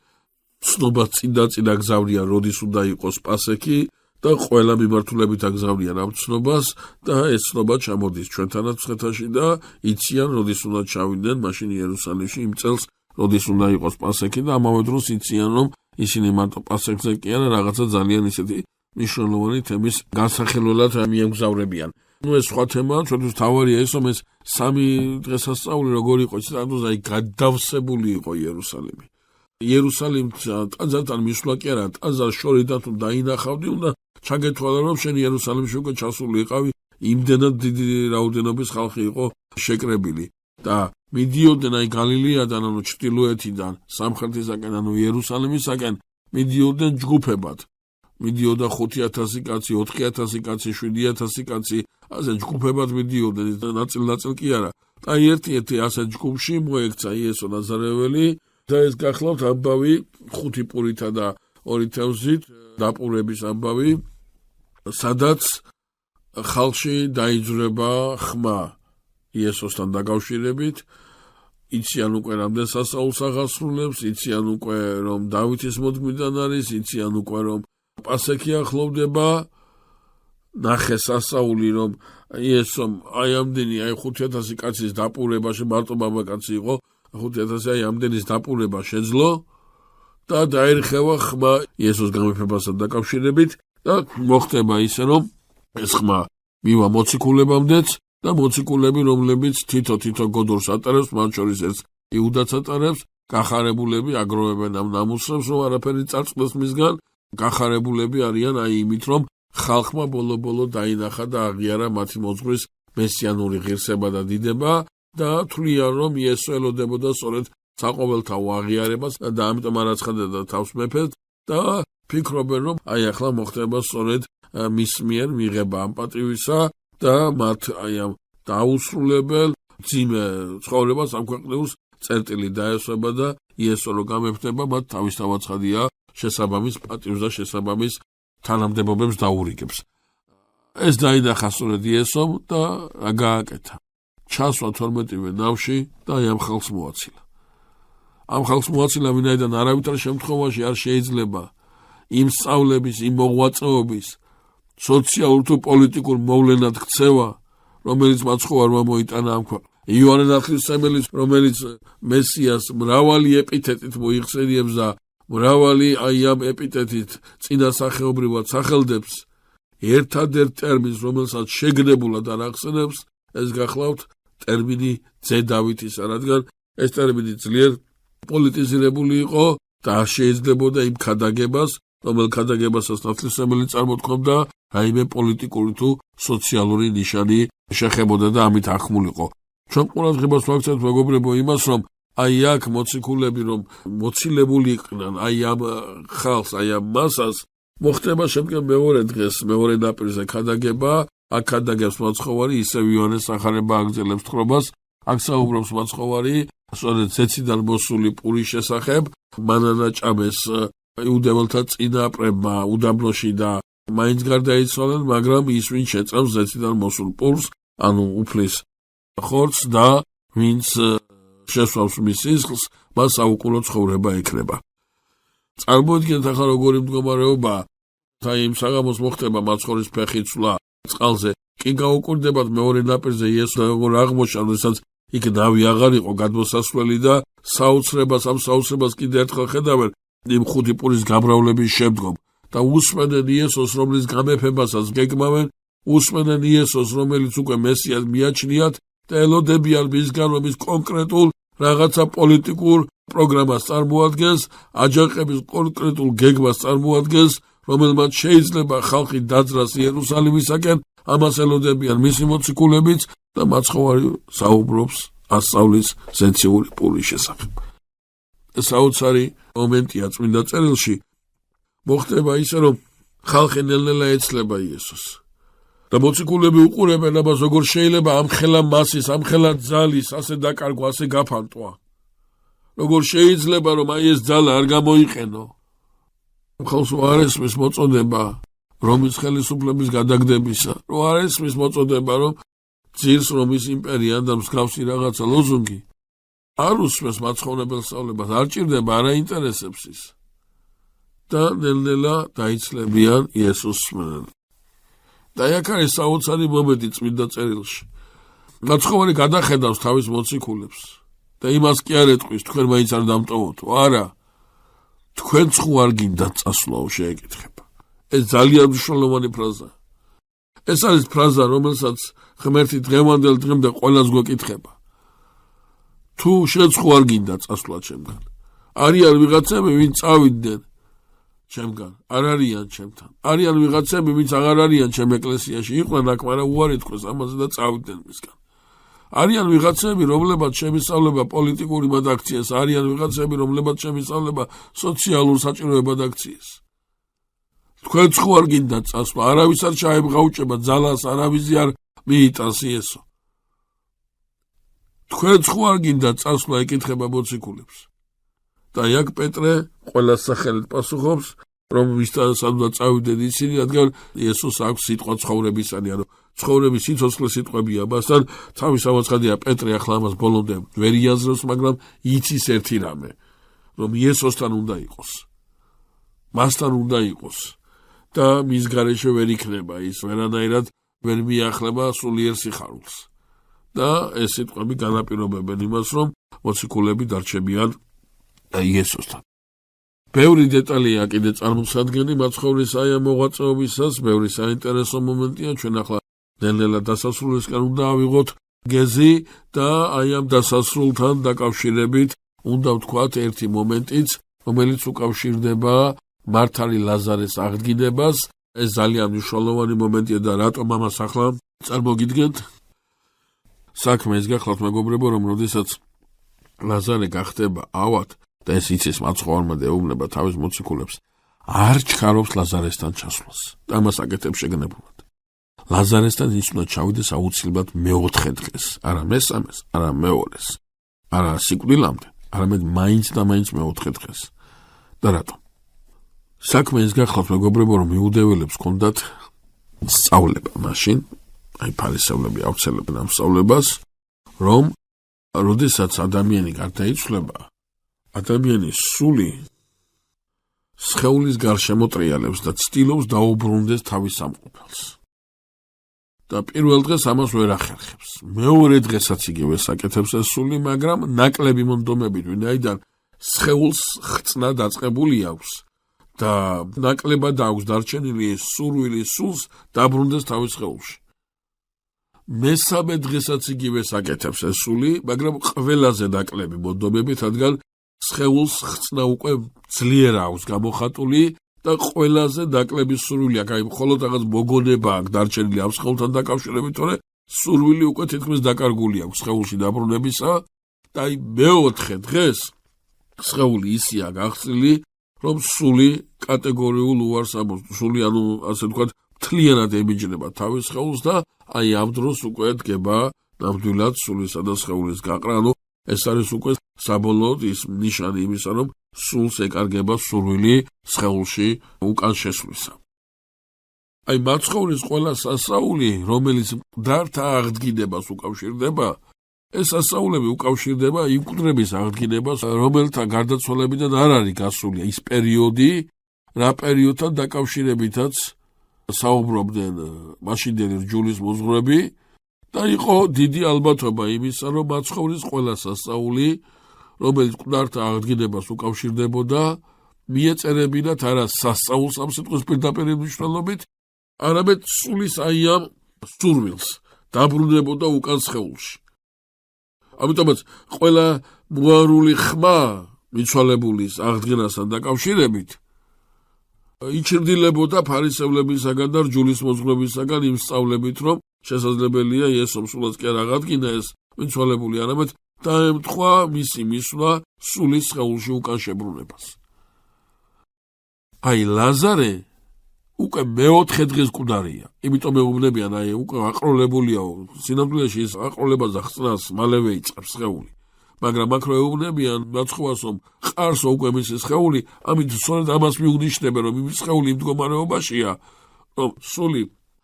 S1: ცნობა წინდა გზავრიან, როდის უნდა იყოს პასექი და ყველა მიმართულებით აგზავრიან ამ ცნობას და ეს ცნობა ჩამოდის ჩვენთანაც მცხეთაში და იციან, როდის უნდა ჩავიდნენ მაშინ იერუსალიმში იმ წელს, როდის უნდა იყოს პასექი და ამავე დროს იციან, რომ ისინი მარტო პასექზე კი არა, რაღაცა ძალიან ისეთი მნიშვნელოვანი თემის განსახილველად მიემგზავრებიან. ეს სხვა თემაა, ჩვენთვის თავარია ის, რომ ეს 3 დღესასწაული როგორი იყო, აი გადავსებული იყო იერუსალიმი. იერუსალიმს ტაძართან მისვლა კი არა, ტაძარს შორიდან თუ დაინახავდი, უნდა ჩაგეთვალა, რომ შენ იერუსალიმში უკვე ჩასული იყავი, იმდენად დიდი რაოდენობის ხალხი იყო შეკრებილი და მიდიოდნენ აი გალილეიდან, ანუ ჩრდილოეთიდან, სამხრეთისაკენ, ანუ იერუსალიმისაკენ, მიდიოდნენ ჯგუფებად. მიდიოდა 5000 კაცი, 4000 კაცი, 7000 კაცი, ასე ჯგუფებად მიდიოდნენ, ნაწილ კი არა. და ერთ-ერთი ასე ჯგუფში მოექცა იესო ნაზარეველი და ეს გახლავთ ამბავი 5 პურითა და 2 თევზით დაპურების ამბავი, სადაც ხალხში დაიძვრება ხმა იესოსთან დაკავშირებით. იციან უკვე რამდენ სასწაულს აღასრულებს, იციან უკვე რომ დავითის მოდგმიდან არის, იციან უკვე რომ პასექი ახლოვდება, ნახეს სასწაული რომ იესომ აი ამდენი აი 5000 კაცის დაპურებაში მარტო მამაკაცი იყო, 5000 აი ამდენის დაპურება შეძლო და დაერხევა ხმა იესოს გამეფებასთან დაკავშირებით და მოხდება ისე რომ ეს ხმა მივა მოციქულებამდეც და მოციქულები რომლებიც თითო გოდორს ატარებს, მათ შორის ერთ იუდაც ატარებს, გახარებულები აგროვებენ ამ ნამუსრებს, რომ არაფერი წარწყდეს მისგან. გახარებულები არიან აი იმით, რომ ხალხმა ბოლო დაინახა და აღიარა მათი მოძღვრის მესიანური ღირსება და დიდება და თვლიან, რომ იესო ელოდებოდა სწორედ საყოველთაო აღიარებას და ამიტომ არ აცხადებდა თავს მეფედ და ფიქრობენ, რომ აი ახლა მოხდება სწორედ მის მიერ მიღება ამ პატივისა და მათ აი ამ დაუსრულებელ ძიმე ცხოვრებას ამ ქვეყნეულს წერტილი დაესვება და იესო რო გამეფდება, მათ თავისთავად ცხადია შესაბამის პატივს და შესაბამის თანამდებობებს დაურიგებს. ეს დაინახა სწორედ იესომ და გააკეთა. ჩასვა 12-ვე ნავში და ამ ხალხს მოაცილა. ამ ხალხს მოაცილა, ვინაიდან არავითარ შემთხვევაში არ შეიძლება იმ სწავლების, იმ მოღვაწეობის სოციალურ თუ პოლიტიკურ მოვლენად ქცევა, რომელიც მაცხოვარმა მოიტანა ამ ქვეყნად. იოანე ნათლისმცემელის, რომელიც მესიას მრავალი ეპითეტით მოიხსენიებს და მრავალი აი ამ ეპითეტით წინასახეობრივად სახელდებს, ერთადერთ ტერმინს, რომელსაც შეგნებულად არ ახსენებს, ეს გახლავთ ტერმინი ძე დავითისა, რადგან ეს ტერმინი ძლიერ პოლიტიზირებული იყო და შეიძლებოდა იმ ქადაგებას, რომელ ქადაგებასაც ნათლისმცემელი წარმოთქვამდა, რაიმე პოლიტიკური თუ სოციალური ნიშანი შეხებოდა და ამით ახმულიყო. ჩვენ ყურადღებას ვაქცევთ მეგობრებო იმას, რომ აი აქ მოციქულები რომ მოცილებული იყვნენ აი ამ ხალხს, აი ამ მასას, მოხდება შემდგომ მეორე დღეს, მეორე ნაპირზე ქადაგება, აქ ქადაგებს მაცხოვარი, ისევ იოანეს სახარება აგრძელებს თხრობას, აქ საუბრობს მაცხოვარი, სწორედ ზეციდან მოსული პურის შესახებ, მანანაჭამეს იუდეველთა წინაპრებმა უდაბნოში და მაინც გარდაიცვალნენ, მაგრამ ის ვინ შეწამს ზეციდან მოსულ პურს, ანუ უფლის ხორცს და ვინც შესვავს მის სისხლს, მას საუკუნო ცხოვრება ექნება. წარმოიდგინეთ ახლა როგორი მდგომარეობა, აი იმ საღამოს მოხდება მაცხოვრის ფეხი ცვლა წყალზე. კი გაუკვირდებათ მეორე ნაპირზე იესო როგორ აღმოჩნდა, როდესაც იქ ნავი აღარ იყო გადმოსასვლელი და ამ საოცრებას კიდე ერთხელ ხედავენ იმ 5 პურის გამრავლების შემდგომ და უსმენენ იესოს, რომლის გამეფებასაც გეგმავენ, უსმენენ იესოს, რომელიც უკვე მესიას მიაჩნიათ და ელოდებიან მისგან, რომ ის კონკრეტულ რაღაცა პოლიტიკურ პროგრამას წარმოადგენს, აჯანყების კონკრეტულ გეგმას წარმოადგენს, რომელმაც შეიძლება ხალხი დაძრას იერუსალიმისაკენ, ამას ელოდებიან მისი მოციქულებიც და მაცხოვარი საუბრობს ასწავლის ზეციური პურის შესახებ. საოცარი მომენტია წმინდა წერილში, მოხდება ისე, რომ ხალხი ნელ-ნელა ეცლება იესოს. და მოციქულები უყურებენ ამას, როგორ შეიძლება ამ ხელა მასის, ამ ხელა ძალის ასე დაკარგვა, ასე გაფანტვა. როგორ შეიძლება, რომ აი ეს ძალა არ გამოიყენო. ხალხს არ ესმის მოწოდება რომის ხელისუფლების გადაგდებისა, რომ არ ესმის მოწოდება, რომ ძირს რომის იმპერიამ და მსგავსი რაღაცა ლოზუნგი. არ უსმენს მაცხოვრებელ სწავლებას, არ ჭირდება, არ აინტერესებს ის. და ნელ-ნელა დაიცლებიან იესოს სმენენ. და აქ არის საოცარი მომენტი წმინდა წერილში. მაცხოვარი გადახედავს თავის მოციქულებს და იმას კი არ ეტყვის, თქვენ მაინც არ დამტოვოთ, არა. თქვენ ხო არ გინდათ წასვლაო, შეეკითხება. ეს ძალიან მნიშვნელოვანი ფრაზაა. ეს არის ფრაზა, რომელსაც ღმერთი დღევანდელ დღემდე ყველას გვეკითხება. თუ შენ ხო არ გინდა წასვლა ჩემგან? არიან ვიღაცები, ვინ წავიდნენ ჩემგან, არ არიან ჩემთან. არიან ვიღაცები, ვინც აღარ არიან ჩემ ეკლესიაში, იყვნენ აქ, მაგრამ უარი თქვეს ამაზე და წავიდნენ მისგან. არიან ვიღაცები, რომლებაც შემისწავლება პოლიტიკური მადაქციას, არიან ვიღაცები, რომლებაც შემისწავლება სოციალურ საჭიროებად აქციას. თქვენ ხო არ გინდა წასვლა, არავის არ ჩაებღაუჭება ძალას, არავის არ მიიტანს იესო. თქვენ ხო არ გინდა წასვლა, ეკითხება მოციქულებს. და იქ პეტრე ყველას სახელით პასუხობს, რომ ვისთან სადღაც წავიდნენ ისინი, რადგან იესოს აქვს სიტყვა ცხოვრებისანი, ანუ ცხოვრების სიცოცხლე სიტყვებია, მასთან თავის ამაცხადია პეტრე ახლა ამას ბოლომდე ვერ იაზრებს, მაგრამ იცის ერთი რამე, რომ იესოსთან უნდა იყოს. მასთან უნდა იყოს და მის გარეშე ვერ იქნება ის, ვერანაირად ვერ მიახლება სულიერ სიხარულს. და ეს სიტყვები განაპირობებენ იმას, რომ მოციქულები დარჩებიან იესოსთან. ბევრი დეტალია კიდე წარმოსადგენი მაცხოვრის აი ამ მოღვაწეობისას, ბევრი საინტერესო მომენტია, ჩვენ ახლა ნელ-ნელა დასასრულისკენ უნდა ავიღოთ გეზი და აი ამ დასასრულთან დაკავშირებით უნდა ვთქვათ ერთი მომენტიც, რომელიც უკავშირდება მართალი ლაზარეს აღდგინებას. ეს ძალიან მნიშვნელოვანი მომენტია და რატომ ამას ახლა წარმოგიდგენთ? საქმე ის გახლავთ მეგობრებო, რომ როდესაც ლაზარე გახდება ავად და ეს იცის მაცხოვარმა და ეუბნება თავის მოციქულებს, არ ჩქარობს ლაზარესთან ჩასვლას. და ამას აკეთებს შეგნებულად. ლაზარესთან ის უნდა ჩავიდეს აუცილებლად მეოთხე დღეს, არა მესამეს, არა მეორეს, არა სიკვდილამდე, არამედ მაინც და მაინც მეოთხე დღეს. და რატომ? საქმე ის გახლავთ მეგობრებო, რომ იუდეველებს ჰქონდათ სწავლება მაშინ, აი ფარისევლები აუცელებენ ამ სწავლებას, რომ როდესაც ადამიანი გარდაიცვლება, ადამიანის სული სხეულის გარშემო ტრიალებს და ცდილობს დაუბრუნდეს თავის სამყოფელს. და პირველ დღეს ამას ვერ ახერხებს. მეორე დღესაც იგივე საკეთებს ეს სული, მაგრამ ნაკლები მონდომებით, ვინაიდან სხეულს ხწნა დაწყებული აქვს და ნაკლებად აქვს დარჩენილი სურვილი სულს დაბრუნდეს თავის სხეულში. მესამე დღესაც იგივეს აკეთებს ეს სული, მაგრამ ყველაზე ნაკლები მოდომებით, რადგან სხეულს ხწნა უკვე ძლიერ აქვს გამოხატული და ყველაზე ნაკლები სურვილი აქვს, აი მხოლოდ რაღაც მოგონება აქვს დარჩენილი ამ სხეულთან დაკავშირებით, თორე სურვილი უკვე თითქმის დაკარგული აქვს სხეულში დაბრუნებისა და აი მეოთხე დღეს სხეული ისეა გახსნილი, რომ სული კატეგორიულ უარს ამბობს, სული ანუ ასე ვთქვათ მთლიანად ემიჯნება თავის სხეულს და აი ამ დროს უკვე დგება ნამდვილად სულისა და სხეულის გაყრა, ანუ ეს არის უკვე საბოლოოდ ის ნიშანი იმისა, რომ სულს ეკარგება სურვილი სხეულში უკან შესვლისა. აი მაცხოვრის ყველა სასაული, რომელიც მკვდართა აღდგინებას უკავშირდება, ეს სასაულები უკავშირდება იმ მკვდრების აღდგინებას, რომელთა გარდაცვალებიდან არ არის გასული ის პერიოდი, რა პერიოდთან დაკავშირებითაც საუბრობდნენ მაშინდელი რჯულის მოზღვრები და იყო დიდი ალბათობა იმისა, რომ მაცხოვრის ყველა სასაული, რომელიც მკვდართა აღდგინებას უკავშირდებოდა, მიეწერებინათ არა სასწაულს ამ სიტყვის პირდაპირ მნიშვნელობით, არამედ სულის აი ამ სურვილს დაბრუნებოდა უკან სხეულში. ამიტომაც ყველა მოარული ხმა მიცვალებულის აღდგენასთან დაკავშირებით იჩრდილებოდა ფარისევლებისაგან და რჯულის მოზღვრებისაგან იმ სწავლებით, რომ შესაძლებელია იესომ სულაც კი არ აღადგინა ეს მიცვალებული, არამედ დაემთხვა მისი მისვლა სულის სხეულში უკან შებრუნებას. აი ლაზარე უკვე მეოთხე დღეს მკვდარია, იმიტომ მეუბნებიან, აი უკვე აყროლებულია, სინამდვილეში ის აყროლებას და ხსნას მალევე იწყებს სხეული. მაგრამ აქ ეუბნებიან მაცხოვარს, რომ ყარს უკვე მისი სხეული, ამით სწორედ ამას მიუნიშნებენ, რომ იმის სხეული იმ მდგომარეობაშია, რომ სული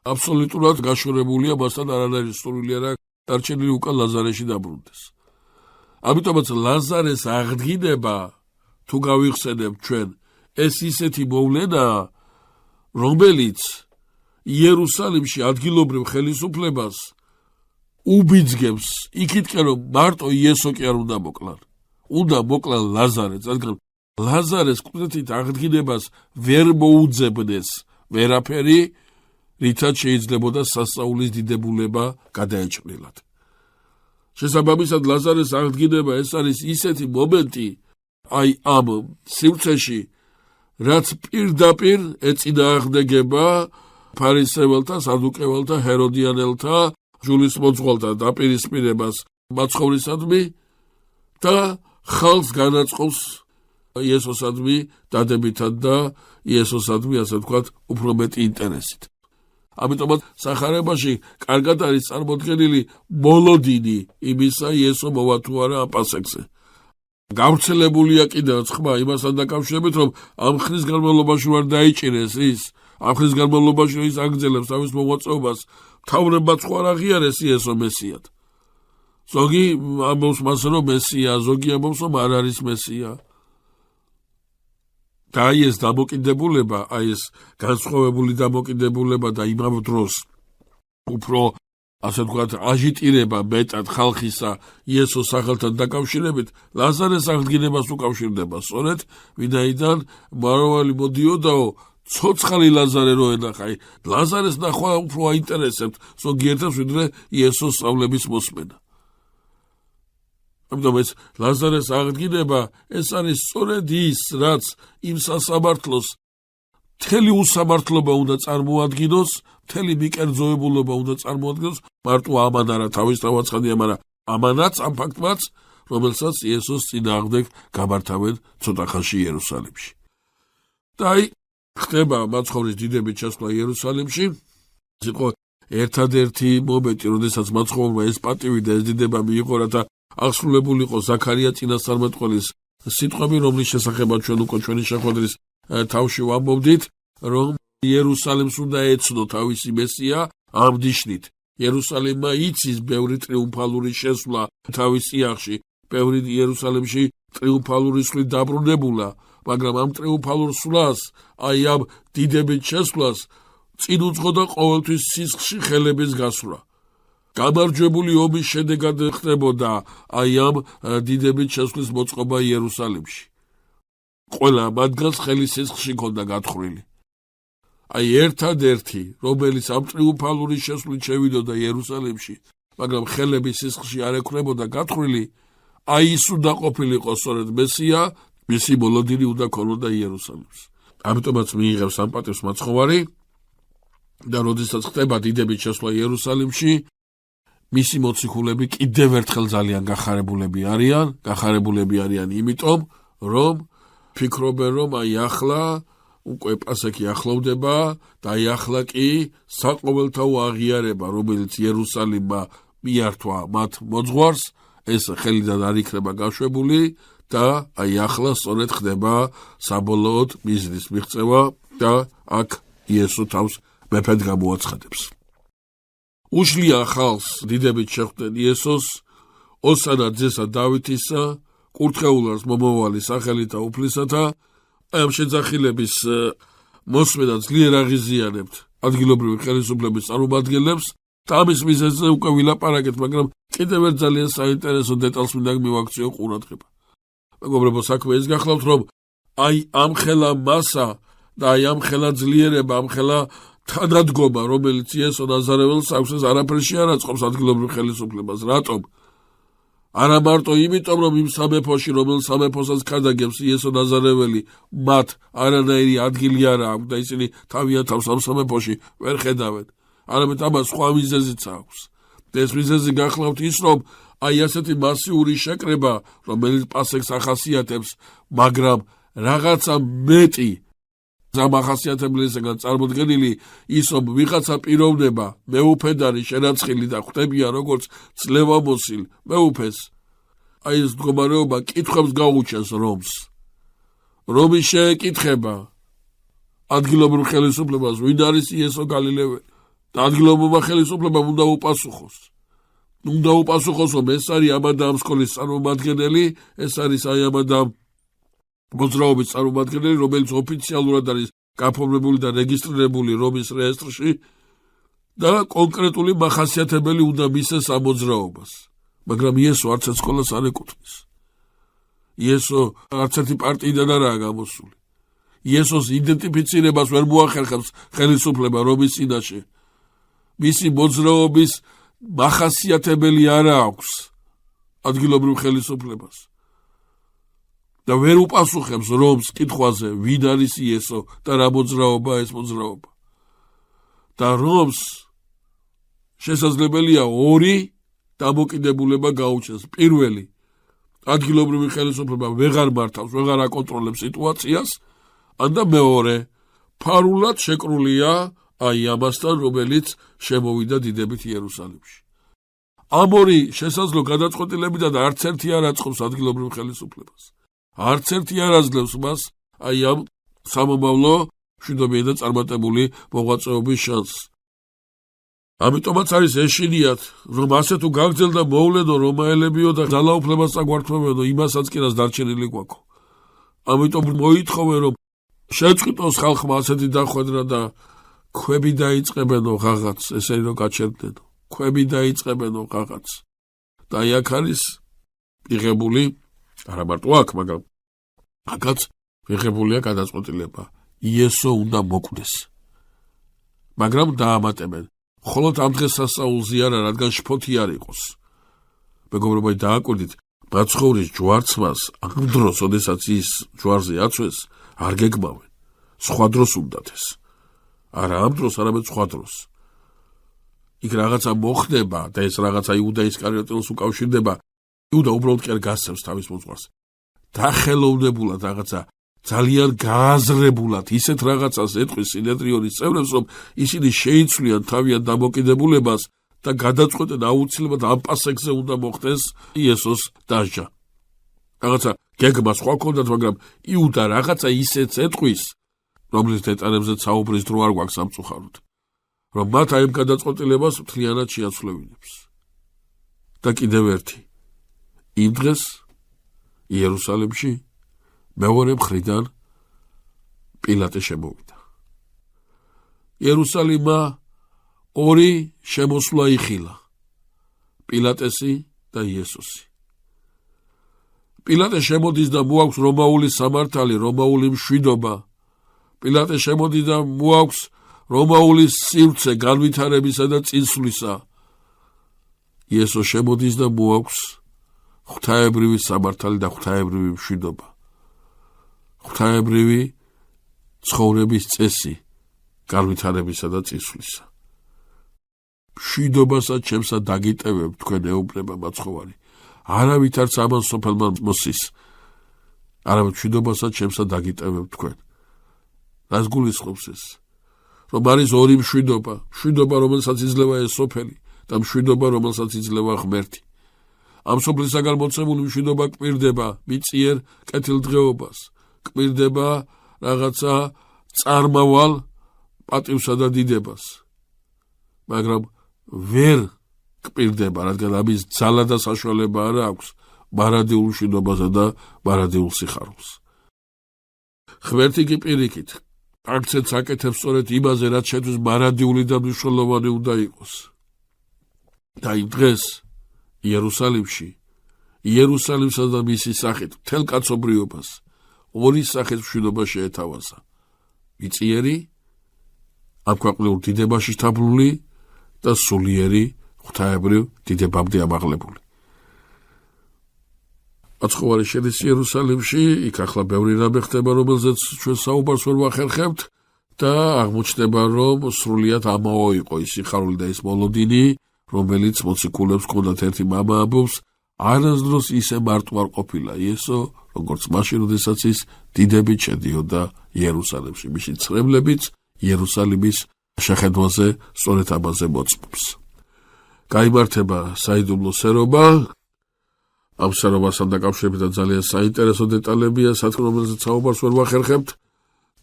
S1: აბსოლუტურად გაშორებულია, მასთან არანაირი სურვილი არ აქვს დარჩენილი უკან ლაზარეში დაბრუნდეს. ამიტომაც ლაზარეს აღდგინება, თუ გავიხსენებთ ჩვენ, ეს ისეთი მოვლენაა, რომელიც იერუსალიმში ადგილობრივ ხელისუფლებას უბიძგებს იქითკენ, რომ მარტო იესო კი არ უნდა მოკლან. უნდა მოკლან ლაზარეს, რადგან ლაზარეს მკვდრით აღდგინებას ვერ მოუძებნეს ვერაფერი, რითაც შეიძლებოდა სასწაულის დიდებულება გადაეჭრილად. შესაბამისად ლაზარეს აღდგინება ეს არის ისეთი მომენტი, აი ამ სივრცეში, რაც პირდაპირ ეწინააღმდეგება ფარისეველთა, სადუკეველთა, ჰეროდიანელთა, რჯულის მოძღვრელთა დაპირისპირებას მაცხოვრისადმი და ხალხს განაწყობს იესოსადმი დადებითად და იესოსადმი, ასე ვთქვათ, უფრო მეტი ინტერესით. ამიტომაც სახარებაში კარგად არის წარმოდგენილი მოლოდინი იმისა, იესო მოვა თუ არა ამ პასექზე. გავრცელებულია კიდევ ხმა იმასთან დაკავშირებით, რომ ამ ხნის განმავლობაში არ დაიჭირეს ის, ამ ხნის განმავლობაში ის აგრძელებს თავის მოღვაწეობას, მთავრებაც ხო არ აღიარეს იესო მესიად. ზოგი ამბობს მას, რომ მესია, ზოგი ამბობს, რომ არ არის მესია. და აი ეს დამოკიდებულება, აი ეს განსხვავებული დამოკიდებულება და იმავე დროს უფრო ასე ვთქვათ, აჟიტირება მეტად ხალხისა იესოს სახელთან დაკავშირებით, ლაზარეს აღდგინებას უკავშირდება სწორედ, ვინაიდან მრავალი მოდიოდაო, ცოცხალი ლაზარე რო ენახა, ლაზარეს ნახვა უფრო აინტერესებთ ზოგიერთებს, ვიდრე იესოს სწავლების მოსმენა. ამიტომ ეს ლაზარეს აღდგინება, ეს არის სწორედ ის, რაც იმ სასამართლოს მთელი უსამართლობა უნდა წარმოადგინოს, მთელი მიკერძოებულობა უნდა წარმოადგინოს, მარტო ამან არა თავის თავაცხადია, მაგრამ ამანაც ამ ფაქტმაც, რომელსაც იესოს წინააღმდეგ გამართავენ ცოტა ხანში იერუსალიმში. და აი ხდება მაცხოვრის დიდების ჩასვლა იერუსალიმში, ეს იყო ერთადერთი მომენტი, როდესაც მაცხოვრმა ეს პატივი და ეს დიდება მიიღო, რათა აღსრულებულიყო ზაქარია წინასწარმეტყველის სიტყვები, რომლის შესახებაც ჩვენ უკვე ჩვენი შეხვედრის თავში ვამბობდით, რომ იერუსალიმს უნდა ეცნო თავისი მესია ამ ნიშნით. იერუსალიმმა იცის ბევრი ტრიუმფალური შესვლა თავის წიაღში, ბევრი იერუსალიმში ტრიუმფალური სვლით დაბრუნებულა, მაგრამ ამ ტრიუმფალურ სვლას, აი ამ დიდებით შესვლას წინ უძღოდა ყოველთვის სისხლში ხელების გასვლა. გამარჯვებული ომის შედეგად ხდებოდა აი ამ დიდებით შესვლის მოწყობა იერუსალიმში. ყველა მათგანს ხელი სისხლში ჰქონდა გათხრილი. აი ერთადერთი, რომელიც ამ ტრიუმფალური შესვლით შევიდოდა იერუსალიმში, მაგრამ ხელები სისხლში არ ექნებოდა გათხრილი, აი ის უნდა ყოფილიყო სწორედ მესია, მისი მოლოდინი უნდა ქონოდა იერუსალიმს. ამიტომაც მიიღებს ამ პატივს მაცხოვარი და როდესაც ხდება დიდებით შესვლა იერუსალიმში, მისი მოციქულები კიდევ ერთხელ ძალიან გახარებულები არიან იმიტომ, რომ ფიქრობენ, რომ აი ახლა უკვე პასექი ახლოვდება და აი ახლა კი საყოველთაო აღიარება, რომელიც იერუსალიმმა მიართვა მათ მოძღვარს, ეს ხელიდან არ იქნება გაშვებული და აი ახლა სწორედ ხდება საბოლოოდ მიზნის მიღწევა და აქ იესო თავს მეფედ გამოაცხადებს. უშლია ხალხს დიდებით შეხვდნენ იესოს, ოსანა ძესა დავითისა, კურთხეულას მომავალი სახელით და უფლისათა, ამ შეძახილების მოსმენა ძლიერ აღიზიანებთ ადგილობრივი ხელისუფლების წარმომადგენლებს და ამის მიზეზზე უკვე ვილაპარაკეთ, მაგრამ კიდევ ერთ ძალიან საინტერესო დეტალს მინდა მივაქციო ყურადღება. მეგობრებო, საქმე ის გახლავთ, რომ აი ამ ხელა მასა და აი ამ ხელა ძლიერება, ამ ხელა თანადგომა, რომელიც იესო ნაზარეველს აქვს, ეს არაფერში არ აწყობს ადგილობრივ ხელისუფლებას. რატომ? არა მარტო იმიტომ, რომ იმ სამეფოში, რომელ სამეფოსაც ქადაგებს იესო ნაზარეველი, მათ არანაირი ადგილი არ აქვს და ისინი თავიანთ თავს ამ სამეფოში ვერ ხედავენ. არამედ ამას სხვა მიზეზიც აქვს. ეს მიზეზი გახლავთ ის, რომ აი ასეთი მასიური შეკრება, რომელიც პასექს ახასიათებს, მაგრამ რაღაცა მეტი ამ ახასიათებლისგან წარმოდგენილი ის, რომ ვიღაცა პიროვნება მეუფედარი შენაცხილი და ხვდებიან როგორც ძლევამოსილ მეუფეს, აი ეს მდგომარეობა კითხვებს გაუჩენს რომს. რომის შეეკითხება ადგილობრივ ხელისუფლებას, ვინ არის იესო გალილეველი და ადგილობრივმა ხელისუფლებამ უნდა უპასუხოს. უნდა უპასუხოს, რომ ეს არის ამ და ამ სკოლის წარმომადგენელი, ეს არის აი ამ და ამ მოძრაობის წარმომადგენელი, რომელიც ოფიციალურად არის გაფორმებული და რეგისტრირებული რომის რეესტრში და კონკრეტული მახასიათებელი უნდა მისცეს ამ მოძრაობას. მაგრამ იესო არც ერთ სკოლას არ ეკუთვნის. იესო არც ერთი პარტიიდან არაა გამოსული. იესოს იდენტიფიცირებას ვერ მოახერხებს ხელისუფლება რომის წინაშე. მისი მოძრაობის მახასიათებელი არ აქვს ადგილობრივ ხელისუფლებას. და ვერ უპასუხებს რომს კითხვაზე, ვინ არის იესო და რა მოძრაობა ეს მოძრაობა. და რომს შესაძლებელია ორი დამოკიდებულება გაუჩენს. პირველი, ადგილობრივი ხელისუფლება ვეღარ მართავს, ვეღარ აკონტროლებს სიტუაციას, და მეორე, ფარულად შეკრულია აი ამასთან, რომელიც შემოვიდა დიდებით იერუსალიმში. ამ ორი შესაძლო გადაწყვეტილებიდან არც ერთი არ აწყობს ადგილობრივ ხელისუფლებას. არც ერთი არ აძლევს მას აი ამ სამომავლო მშვიდობიანი და წარმატებული მოღვაწეობის შანსს. ამიტომაც არის ეშინიათ, რომ ასე თუ გაგრძელდა მოვლენო რომაელებიო და ძალაუფლებას წაგვართმევენო, იმასაც კი რას დარჩენილი გვაქვს. ამიტომ მოითხოვე, რომ შეწყვიტოს ხალხმა ასეთი დახვედრა და ქვები დაიწყებენო ღაღაც, ესე რომ გაჩერდნენო. ქვები დაიწყებენო ღაღაც. და აი აქ არის მიღებული, არა მარტო აქ, მაგრამ აქაც მიღებულია გადაწყვეტილება. იესო უნდა მოკვდეს. მაგრამ დაამატებენ. მხოლოდ ამ დღესასწაულზე არა, რადგან შფოთი არ იყოს. მეგობრებო, დააკვირდით, მაცხოვრის ჯვარცმას ამ დროს, ოდესაც ის ჯვარზე აცვეს, არ გეგმავენ. სხვა დროს უნდათ ეს. არა ამ დროს, არამედ სხვა დროს. იქ რაღაცა მოხდება და ეს რაღაცა იუდა ისკარიოტელს უკავშირდება. იუდა უბრალოდ კი არ გასცემს თავის მოძღვარს. დახელოვნებულად რაღაცა ძალიან გააზრებულად ისეთ რაღაცას ეტყვის სინედრიონის წევრებს, რომ ისინი შეიცვლიან თავიანთ დამოკიდებულებას და გადაწყვეტენ აუცილებლად ამ პასექზე უნდა მოხდეს იესოს დასჯა. რაღაცა გეგმა სხვა ქონდათ, მაგრამ იუდა რაღაცა ისეთს ეტყვის, რომლის დეტალებზეც საუბრის დრო არ გვაქვს სამწუხაროდ, რომ მათ აი ამ გადაწყვეტილებას მთლიანად შეაცვლევინებს. და კიდევ ერთი, იმ დღეს იერუსალიმში მეორე მხრიდან პილატე შემოვიდა. იერუსალიმმა ორი შემოსვლა იხილა, პილატესი და იესოსი. პილატე შემოდის და მოაქვს რომაული სამართალი, რომაული მშვიდობა. პილატე შემოდის და მოაქვს რომაული სივრცე განვითარებისა და წინსვლისა. იესო შემოდის და მოაქვს ღვთაებრივი სამართალი და ღვთაებრივი მშვიდობა. ღვთაებრივი ცხოვრების წესი განვითარებისა და წინსვლისა. მშვიდობასაც ჩემსა დაგიტევებ თქვენ ეუბნება მაცხოვარი. არავითარც ამან სოფელმა მოსის. არავით მშვიდობასაც ჩემსა დაგიტევებ თქვენ. რას გულისხმობს ეს? რომ არის ორი მშვიდობა, მშვიდობა რომელსაც იძლევა ეს სოფელი და მშვიდობა რომელსაც იძლევა ღმერთი. ამ სოფლისაგან მოცემული მშვიდობა კვირდება მიწიერ კეთილდღეობას, კვირდება რაღაცა წარმავალ პატივსა და დიდებას. მაგრამ ვერ კვირდება, რადგან ამის ძალა და საშუალება არ აქვს მარადიულ მშვიდობასა და მარადიულ სიხარულს. ღმერთი კი პირიქით აქცენტს აკეთებს სწორედ იმაზე, რაც შეთვის მარადიული და მნიშვნელოვანი უნდა იყოს. და იმ დღეს იერუსალიმსა და მისი სახით მთელ კაცობრიობას ორი სახის მშვიდობა შეეთავაზა. მიწიერი, ამ ქვეყნიურ დიდებაში შთაბლული და სულიერი ღვთაებრივ დიდებამდე ამაღლებული. მაცხოვარი შედის იერუსალიმში, იქ ახლა ბევრი რამე ხდება, რომელზეც ჩვენ საუბარს ვერ ვახერხებთ და აღმოჩნდება, რომ სრულიად ამაო იყო ის სიხარული და ის მოლოდინი, რომელიც მოციქულებს ჰქონდათ ერთი მამა ამბობს, არასდროს ისე მარტო არ ყოფილა იესო, როგორც მაშინ, როდესაც ის დიდებით შედიოდა იერუსალიმში. მისი ცრემლებიც იერუსალიმის შეხედვაზე სწორედ ამაზე მოწმობს. გაიმართება საიდუმლო სერობა. ამ სერობასთან დაკავშირებით ძალიან საინტერესო დეტალებია, რომელზეც საუბარს ვერ ვახერხებთ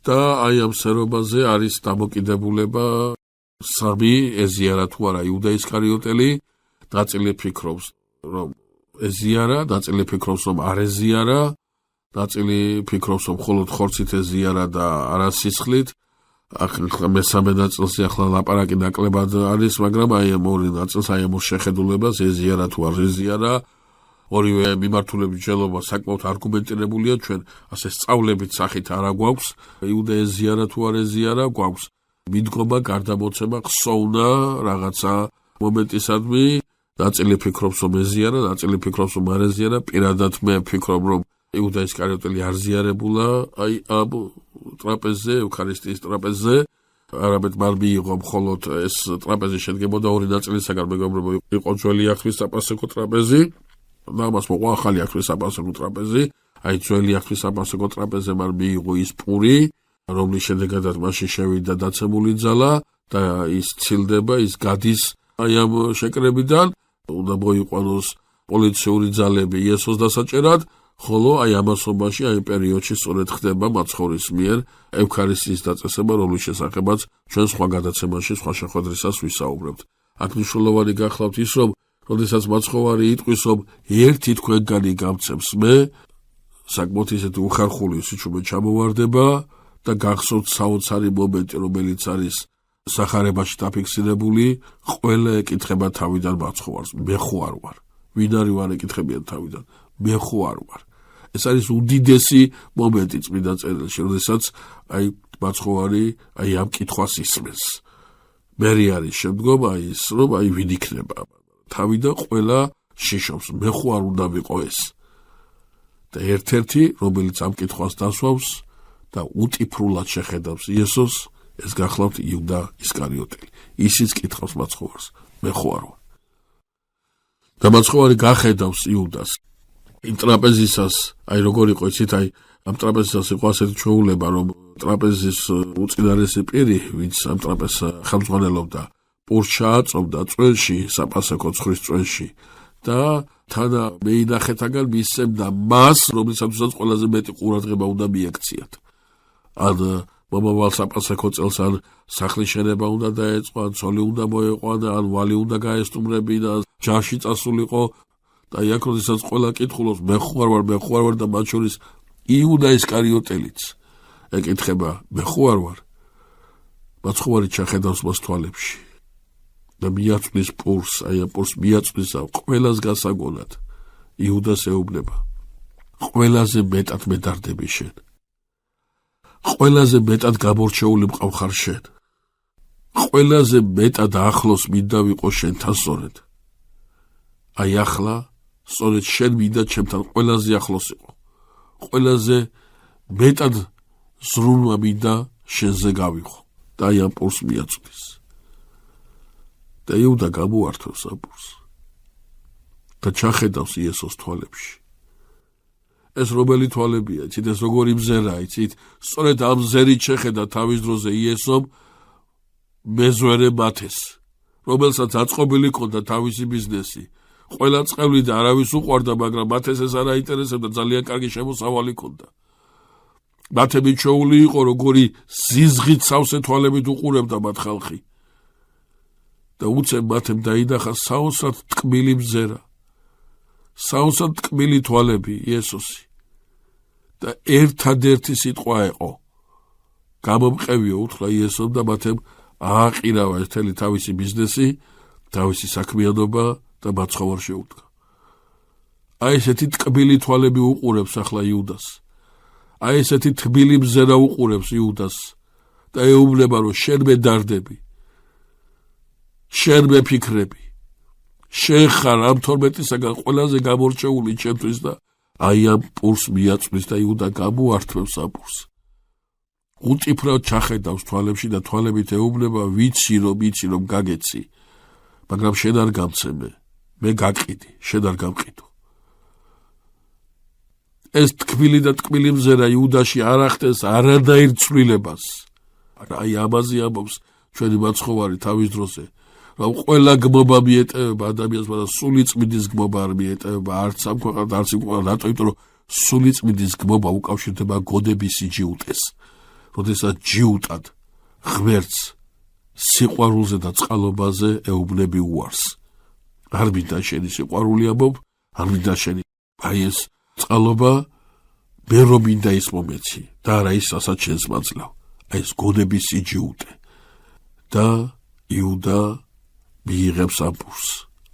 S1: და აი ამ სერობაზე არის დამოკიდებულება სამი ეზიარა თუ არა იუდა ისკარიოტელი, ნაწილი ფიქრობს, რომ ეზიარა, ნაწილი ფიქრობს, რომ არ ეზიარა, ნაწილი ფიქრობს, რომ მხოლოდ ხორცით ეზიარა და არა სისხლით. ახლა მესამე ნაწილზე ახლა ლაპარაკი ნაკლებად არის, მაგრამ აი ამ ორი ნაწილს, აი ამ შეხედულებას ეზიარა თუ არ ეზიარა, ორივე მიმართულების ჯელობა საკმაოდ არგუმენტირებულია, ჩვენ ასე სწავლებით სახით არა გვაქვს, იუდა ეზიარა თუ არ ეზიარა, გვაქვს მიდგომა, გარდამოცემა, ხსოვნა რაღაცა მომენტისადმი, ნაწილი ფიქრობს, რომ ეზიარა, ნაწილი ფიქრობს, რომ არ ეზიარა, პირადად მე ფიქრობ, რომ იუდა ისკარიოტელი არ ზიარებულა აი ამ ტრაპეზზე, ევქარისტიის ტრაპეზზე, არამედ მან მიიღო მხოლოდ ეს ტრაპეზი შედგებოდა ორი ნაწილისაგან, მეგობრებო, იყო ძველი ახლის საპასექო ტრაპეზი და ამას მოყვა ახალი ახლის საპასექო ტრაპეზი. აი ძველი ახლის საპასექო ტრაპეზზე მან მიიღო ის პური, რომლის შედეგადაც მაშინ შევიდა დაცემული ძალა და ის ცილდება, ის გადის აი ამ შეკრებიდან, უნდა მოიყვანოს პოლიციური ძალები იესოს დასაჭერად, ხოლო აი ამასობაში, აი პერიოდში სწორედ ხდება მაცხოვრის მიერ ევქარისტიის დაწესება, რომლის შესახებაც ჩვენ სხვა გადაცემაში, სხვა შეხვედრისას ვისაუბრებთ. აქ მნიშვნელოვანი გახლავთ ის, რომ როდესაც მაცხოვარი იტყვის, რომ ერთი თქვენგანი გამცემს მე, საკმაოდ ისეთი უხარხული სიჩუმე ჩამოვარდება და გახსოვთ საოცარი მომენტი, რომელიც არის სახარებაში დაფიქსირებული, ყველა ეკითხება თავიდან მაცხოვარს, მე ხო არ ვარ. ვინ არის ვარ ეკითხებიან თავიდან, მე ხო არ ვარ. ეს არის უდიდესი მომენტი წმინდა წერილში, როდესაც აი მაცხოვარი აი ამ კითხვას ისმენს. მერი არის შემდგომ აი ის, რომ აი ვინ იქნება. თავიდან ყველა შიშობს, მე ხო არ უნდა ვიყო ეს. და ერთ-ერთი, რომელიც ამ კითხვას დასვავს და უტიფრულად შეხედავს იესოს, ეს გახლავთ იუდა ისკარიოტელი. ისიც კითხავს მაცხოვარს, მე ხო არ ვარ. და მაცხოვარი გახედავს იუდას. იმ ტრაპეზისას, აი როგორ იყო იცით, აი ამ ტრაპეზისას იყო ასეთი ჩვეულება, რომ ტრაპეზის უწინარესი პირი, ვინც ამ ტრაპეზს ხელმძღვანელობდა, პურს ჩააწოვდა წვენში, საპასექო ცხრის წვენში და თანა მეინახეთაგან მისცემდა მას, რომლისთვისაც ყველაზე მეტი ყურადღება უნდა მიექციათ. ან მომავალ საპასექო წელს ან სახლის შენება უნდა დაეწყო, ან ცოლი უნდა მოეყვანა, ან ვალი უნდა გაესტუმრებინა, ჯარში წასულიყო და იქ როდესაც ყველა კითხულობს, მე ხო არ ვარ და მათ შორის იუდა ისკარიოტელიც ეკითხება, მე ხო არ ვარ. მაცხოვარი ჩახედავს მას თვალებში და მიაწვდის პურს, აი ამ პურს მიაწვდის ყველას გასაგონად. იუდას ეუბნება, ყველაზე მეტად მედარდები შენ. ყველაზე მეტად გამორჩეული მყავხარ შენ. ყველაზე მეტად ახლოს მინდა ვიყო შენთან სწორედ. აი ახლა სწორედ შენ მინდა ჩემთან ყველაზე ახლოს იყო. ყველაზე მეტად ზრუნვა მინდა შენზე გავიხო და აი ამ პურს მიაწვდის. და იუდა გამოართავს ამ პურს და ჩახედავს იესოს თვალებში. ეს რომელი თვალებია, იცით ეს როგორი მზერა, იცით? სწორედ ამ მზერით შეხედა თავის დროზე იესომ მეზვერე მათეს, რომელსაც აწყობილი ჰქონდა თავისი ბიზნესი. ყველა წყევლი და არავის უყვარდა, მაგრამ მათეს ეს არ აინტერესებდა, ძალიან კარგი შემოსავალი ჰქონდა. მათები ჩოული იყო, როგორი ზიზღით სავსე თვალებით უყურებდა მათ ხალხი. და უცებ მათემ დაინახა საოცრად ტკბილი მზერა, საოცრად ტკბილი თვალები იესოსი. და ერთადერთი სიტყვა იყო. გამომყევიო უთხრა იესომ და მათემ ააყირავა ერთელი თავისი ბიზნესი, თავისი საქმიანობა და მაცხოვარ შეუდგა. აი ესეთი ტკბილი თვალები უყურებს ახლა იუდას. აი ესეთი თბილი მზერა უყურებს იუდას და ეუბნება, რომ შენ მედარდები. შენ მეფიქრები. შენ ხარ ამ 12-ისაგან ყველაზე გამორჩეული ჩემთვის და აი ამ პურს მიაწვდის და იუდა გამოართვებს ამ პურს. უტიფრად ჩახედავს თვალებში და თვალებით ეუბნება, ვიცი რომ გაგეცი, მაგრამ შენ არ გამცემე, მე გაკიდი, შენ არ გამყიდო. ეს თქმილი და ტკბილი მზერა იუდაში არ ახდენს არანაირ ცვლილებას. აი ამაზე ამბობს ჩვენი მაცხოვარი თავის დროზე, რომ ყველა გმობა მიეტევება ადამიანს, მაგრამ სული წმინდის გმობა არ მიეტევება არც ამ ქვეყანად, არც იმ ქვეყანად, რატო? იმიტომ რომ სული წმინდის გმობა უკავშირდება გოდების სიჯიუტეს. როდესაც ჯიუტად ღმერთს სიყვარულზე და წყალობაზე ეუბნები უარს. არ მინდა შენი სიყვარული ამბობ, არ მინდა შენი აი ეს წყალობა, მე რომ მინდა ის მომეცი და არა ის, რასაც შენს მაძლევ. აი ეს გოდების სიჯიუტე. და იუდა მიიღებს ამ პურს.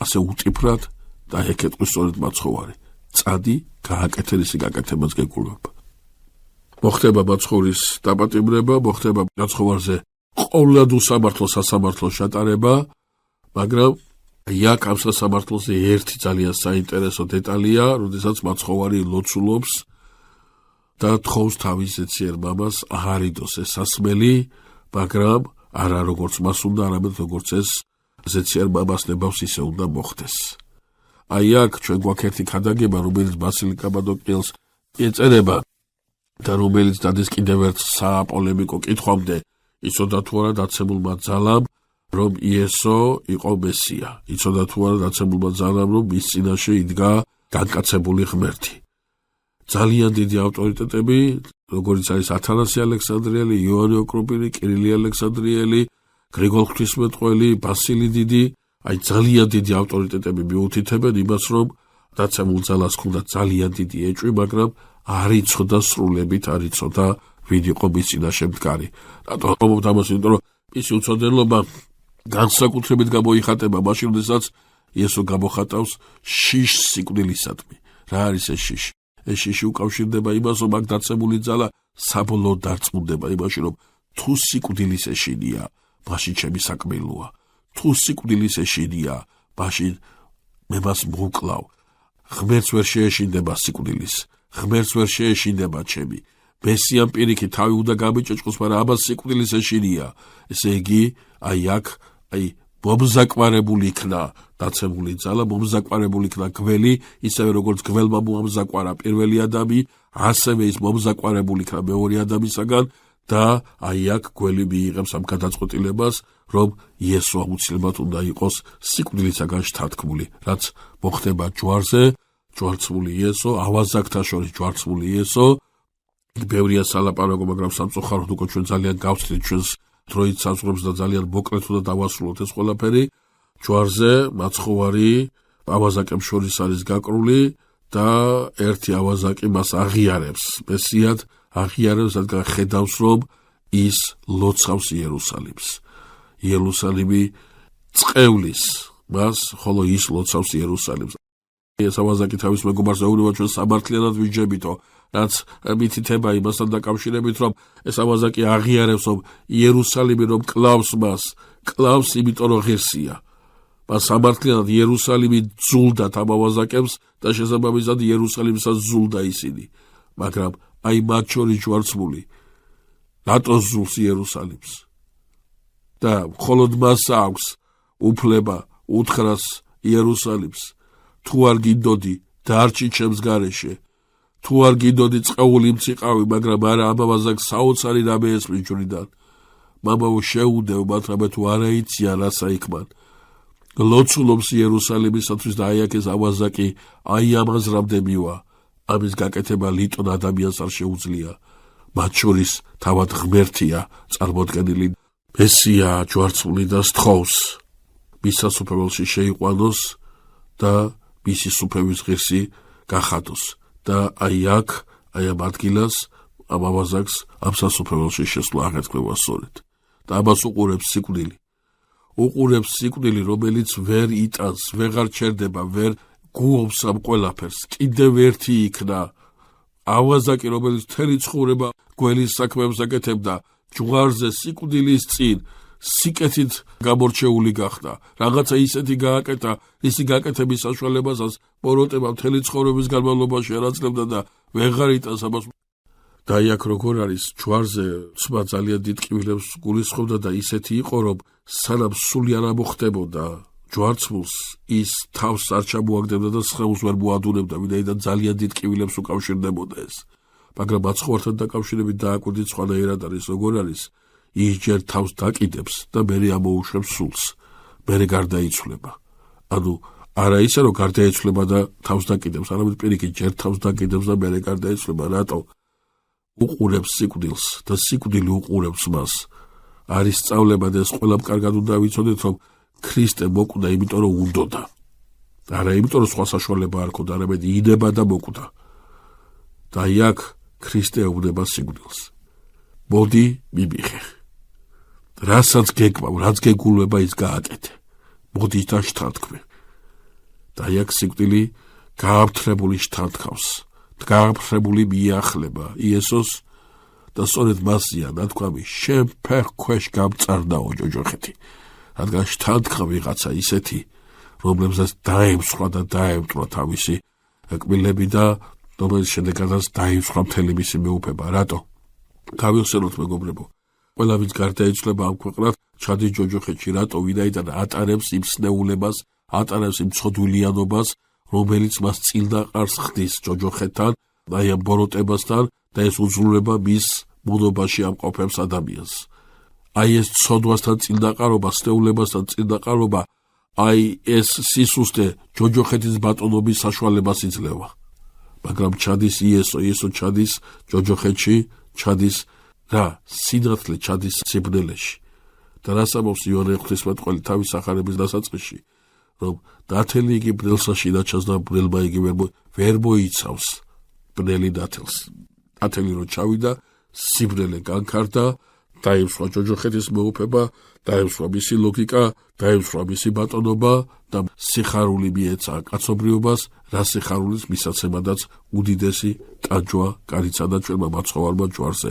S1: ასე უტიფრად და ეკეთყვის სწორედ მაცხოვარი. წადი, გააკეთე ისი გაკეთებას გეკულება. მოხდება მაცხოვრის დაპატიმრება, მოხდება მაცხოვარზე ყოვლად უსამართლო სასამართლოს ჩატარება, მაგრამ აქ ამ სასამართლოზე ერთი ძალიან საინტერესო დეტალია, როდესაც მაცხოვარი ლოცულობს და თხოვს თავის ზეციერ მამას აღარიდოს ეს სასმელი, მაგრამ არა როგორც მას უნდა, არამედ როგორც ეს ზეციერ მამას ნებავს ისე უნდა მოხდეს. აი აქ ჩვენ გვაქვს ერთი ქადაგება, რომელიც ბასილი კაბადოკიელს ეწერება და რომელიც დადის კიდევ ერთ საპოლემიკო კითხვამდე, იცოდა თუ არა დაცემულმა ძალამ, რომ იესო იყო მესია. იცოდა თუ არა დაცემულმა ძალამ, რომ მის წინაშე იდგა განკაცებული ღმერთი. ძალიან დიდი ავტორიტეტები, როგორიც არის ათანასე ალექსანდრიელი, იოანე ოქროპირი, კირილი ალექსანდრიელი, გრიგოლ ღვთისმეტყველი, ბასილი დიდი, აი ძალიან დიდი ავტორიტეტები მიუთითებენ იმას, რომ დაცემულ ძალას ჰქონდა ძალიან დიდი ეჭვი, მაგრამ არ იცოდა სრულებით, არ იცოდა ვინ იყო მის წინაშე მდგარი. რატო ამბობთ ამას? იმიტომ რომ მისი უცოდნელობა განსაკუთრებით გამოიხატება მაშინ, როდესაც იესო გამოხატავს შიშს სიკვდილისადმი. რა არის ეს შიში? ეს შიში უკავშირდება იმას, რომ აქ დაცემული ძალა საბოლოოდ დარწმუნდება იმაში, რომ თუ სიკვდილის ეშინია, მაშინ ჩემი საკმელოა. თუ სიკვდილის ეშინია, მაშინ მე მას მოვკლავ. ღმერთს ვერ შეეშინდება სიკვდილის, ღმერთს ვერ შეეშინდება ჩემი. მესიამ პირიქით თავი უნდა გამიჭოჭყოს, მაგრამ ამას სიკვდილის ეშინია. ესე იგი, აი აქ, აი მომზაკვარებული იქნა დაცემული ძალა, მომზაკვარებული იქნა გველი, ისევე როგორც გველმა მომზაკვარა პირველი ადამი, ასევე ის მომზაკვარებული იქნა მეორე ადამიანისაგან და აი აქ გველი მიიღებს ამ გადაწყვეტილებას, რომ იესო აუცილებლად უნდა იყოს სიკვდილისაგან შთანთქმული, რაც მოხდება ჯვარზე, ჯვარცმული იესო, ავაზაკთა შორის ჯვარცმული იესო. ბევრია სალაპარაკო, მაგრამ სამწუხაროდ უკვე ჩვენ ძალიან გავცდით ჩვენს დროით საზღვრებს და ძალიან მოკლედ უნდა დავასრულოთ ეს ყველაფერი. ჯვარზე მაცხოვარი ავაზაკებს შორის არის გაკრული და ერთი ავაზაკი მას აღიარებს, მესიად აღიარებს, რადგან ხედავს, რომ ის ლოცავს იერუსალიმს. იერუსალიმი წყევლის მას, ხოლო ის ლოცავს იერუსალიმს. ესავაზაკი თავის მეგობარს ეუბნება ჩვენ სამართლიანად ვიჯებითო, რაც მითითება იმასთან დაკავშირებით, რომ ესავაზაკი აღიარებს, რომ იერუსალიმი რომ კლავს მას, კლავს იმიტომ რომ ღირსია. მას სამართლიანად იერუსალიმი ძულდა თამავაზაკებს და შესაბამისად იერუსალიმსაც ძულდა ისინი. მაგრამ აი მათ შორის ჯვარცმული რატოს ძულს იერუსალიმს? და მხოლოდ მას აქვს უფლება უთხრას იერუსალიმს, თუ არ გინდოდი დარჩი ჩემს გარეშე, თუ არ გინდოდი წყეული მციყავი, მაგრამ არა ამავაზაკს საოცარი რამე ესმის ჯვრიდან. მამაო შეუდევ მათ რამე თუ არა იციან რაცა იქმან. ლოცულობს იერუსალიმისათვის და აი აქ ეს ავაზაკი აი ამას რამდენივა. ამის გაკეთება ლიტონ ადამიანს არ შეუძლია. მათ შორის თავად ღმერთია წარმოდგენილი. მესია ჯვარცმული და სთხოვს მის სასუფეველში შეიყვანოს და მისი სუფევის ღირსი გახადოს. და აი აქ, აი ამ ადგილას, ამ ავაზაკს ამ სასუფეველში შესვლა აღეთქმება სწორედ. და ამას უყურებს სიკვდილი. უყურებს სიკვდილი, რომელიც ვერ იტანს, ვეღარ ჩერდება, ვერ გუობს ამ ყველაფერს. კიდევ ერთი იქნა ავაზაკი, რომელიც მთელი ცხოვრება გველის საქმეებს აკეთებდა, ჯვარზე სიკვდილის წინ სიკეთით გამორჩეული გახდა. რაღაცა ისეთი გააკეთა, ისი გაკეთების საშუალებასაც პოროტება მთელი ცხოვრების განმავლობაში არ აძლევდა და ვეღარ იტანს ამას. და აი აქ როგორ არის, ჯვარზე ცმა ძალიან დიდ კივილებს გულისხმობდა და ისეთი იყო, რომ სანამ სული არ ამოხდებოდა ჯვარცმულს, ის თავს არ ჩამოაგდებდა და სხეულს ვერ მოადუნებდა, ვინაიდან ძალიან დიდ კივილებს უკავშირდებოდა ეს. მაგრამ მაცხოვართან დაკავშირებით დააკვირდით სხვანაირად არის, როგორ არის, ის ჯერ თავს დაკიდებს და მერე ამოუშვებს სულს, მერე გარდაიცვლება. ანუ არა ისე რომ გარდაიცვლება და თავს დაკიდებს, არამედ პირიქით ჯერ თავს დაკიდებს და მერე გარდაიცვლება. რატო? უყურებს სიკვდილს და სიკვდილი უყურებს მას. არის სწავლება და ეს ყველამ კარგად უნდა ვიცოდეთ, რომ ქრისტე მოკვდა იმიტომ რომ უნდოდა. არა იმიტომ რომ სხვა საშუალება არ ქონდა, არამედ იდება და მოკვდა. და აი აქ ქრისტე ეუბნება სიკვდილს. მოდი მიმიხე. რასაც გეკმავ, რაც გეგულება ის გააკეთე. მოდი და შთანთქმე. და აი აქ სიკვდილი გააფრთხებული შთანთქავს. გააფრთხებული მიახლება იესოს და სწორედ მასია ნათქვამი შენ ფეხ ქვეშ გამწარდაო ჯოჯოხეთი. რადგან შთანთქა ვიღაცა ისეთი, რომლებსაც დაემსხვრა და დაემტვრა თავისი კბილები და რომელიც შედეგადაც დაიმსხვრა მთელი მისი მეუფება. რატო? გავიხსენოთ მეგობრებო, ყველა ვინც გარდაიცვლება ამ ქვეყნად ჩადის ჯოჯოხეთში. რატო? ვინაიდან ატარებს იმ სნეულებას, ატარებს იმ ცოდვილიანობას, რომელიც მას წილდაყარს ხდის ჯოჯოხეთთან, აი ამ ბოროტებასთან და ეს უძლურება მის ბუნობაში ამყოფებს ადამიანს. აი ეს ცოდვასთან წილდაყარობა, სნეულებასთან წილდაყარობა, აი ეს სისუსტე ჯოჯოხეთის ბატონობის საშუალებას იძლევა. მაგრამ ჩადის იესო ჩადის ჯოჯოხეთში, ჩადის რა? სინათლე ჩადის სიბნელეში. და რას ამბობს იოანე ღვთისმეტყველი თავის სახარების დასაწყისში, რომ დათელი იგი ბნელსაში დაჩას და ბნელმა იგი ვერ მოიცავს ბნელი დათელს. დათელი რო ჩავიდა, სიბნელე განქარდა, დაიმსხვრა ჯოჯოხეთის მეუფება, დაიმსხვრა მისი ლოგიკა, დაიმსხვრა მისი ბატონობა და სიხარული მიეცა კაცობრიობას, რა სიხარულის მისაცემადაც უდიდესი ტაჯვა კარიცადა ჩვენმა მაცხოვარმა ჯვარზე.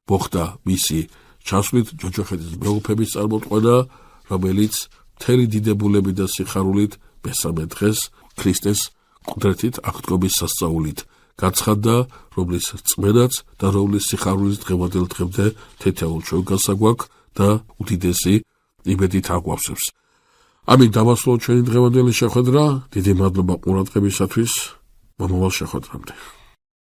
S1: მოხდა მისი ჩასვლით ჯოჯოხეთის მეუფების წარმოწყვეტა, რომელიც მთელი დიდებულები და სიხარულით მესამე დღეს ქრისტეს ყდრეთით აღდგომის სასწაულით გაცხადდა, რომლის რწმენაც და რომლის სიხარულის დღევანდელ დღემდე თითოეულ ჩვენგანსა გვაქვს და უდიდესი იმედით აგვავსებს. ამით დავასრულოთ ჩვენი დღევანდელი შეხვედრა. დიდი მადლობა ყურადღებისათვის. მომავალ შეხვედრამდე.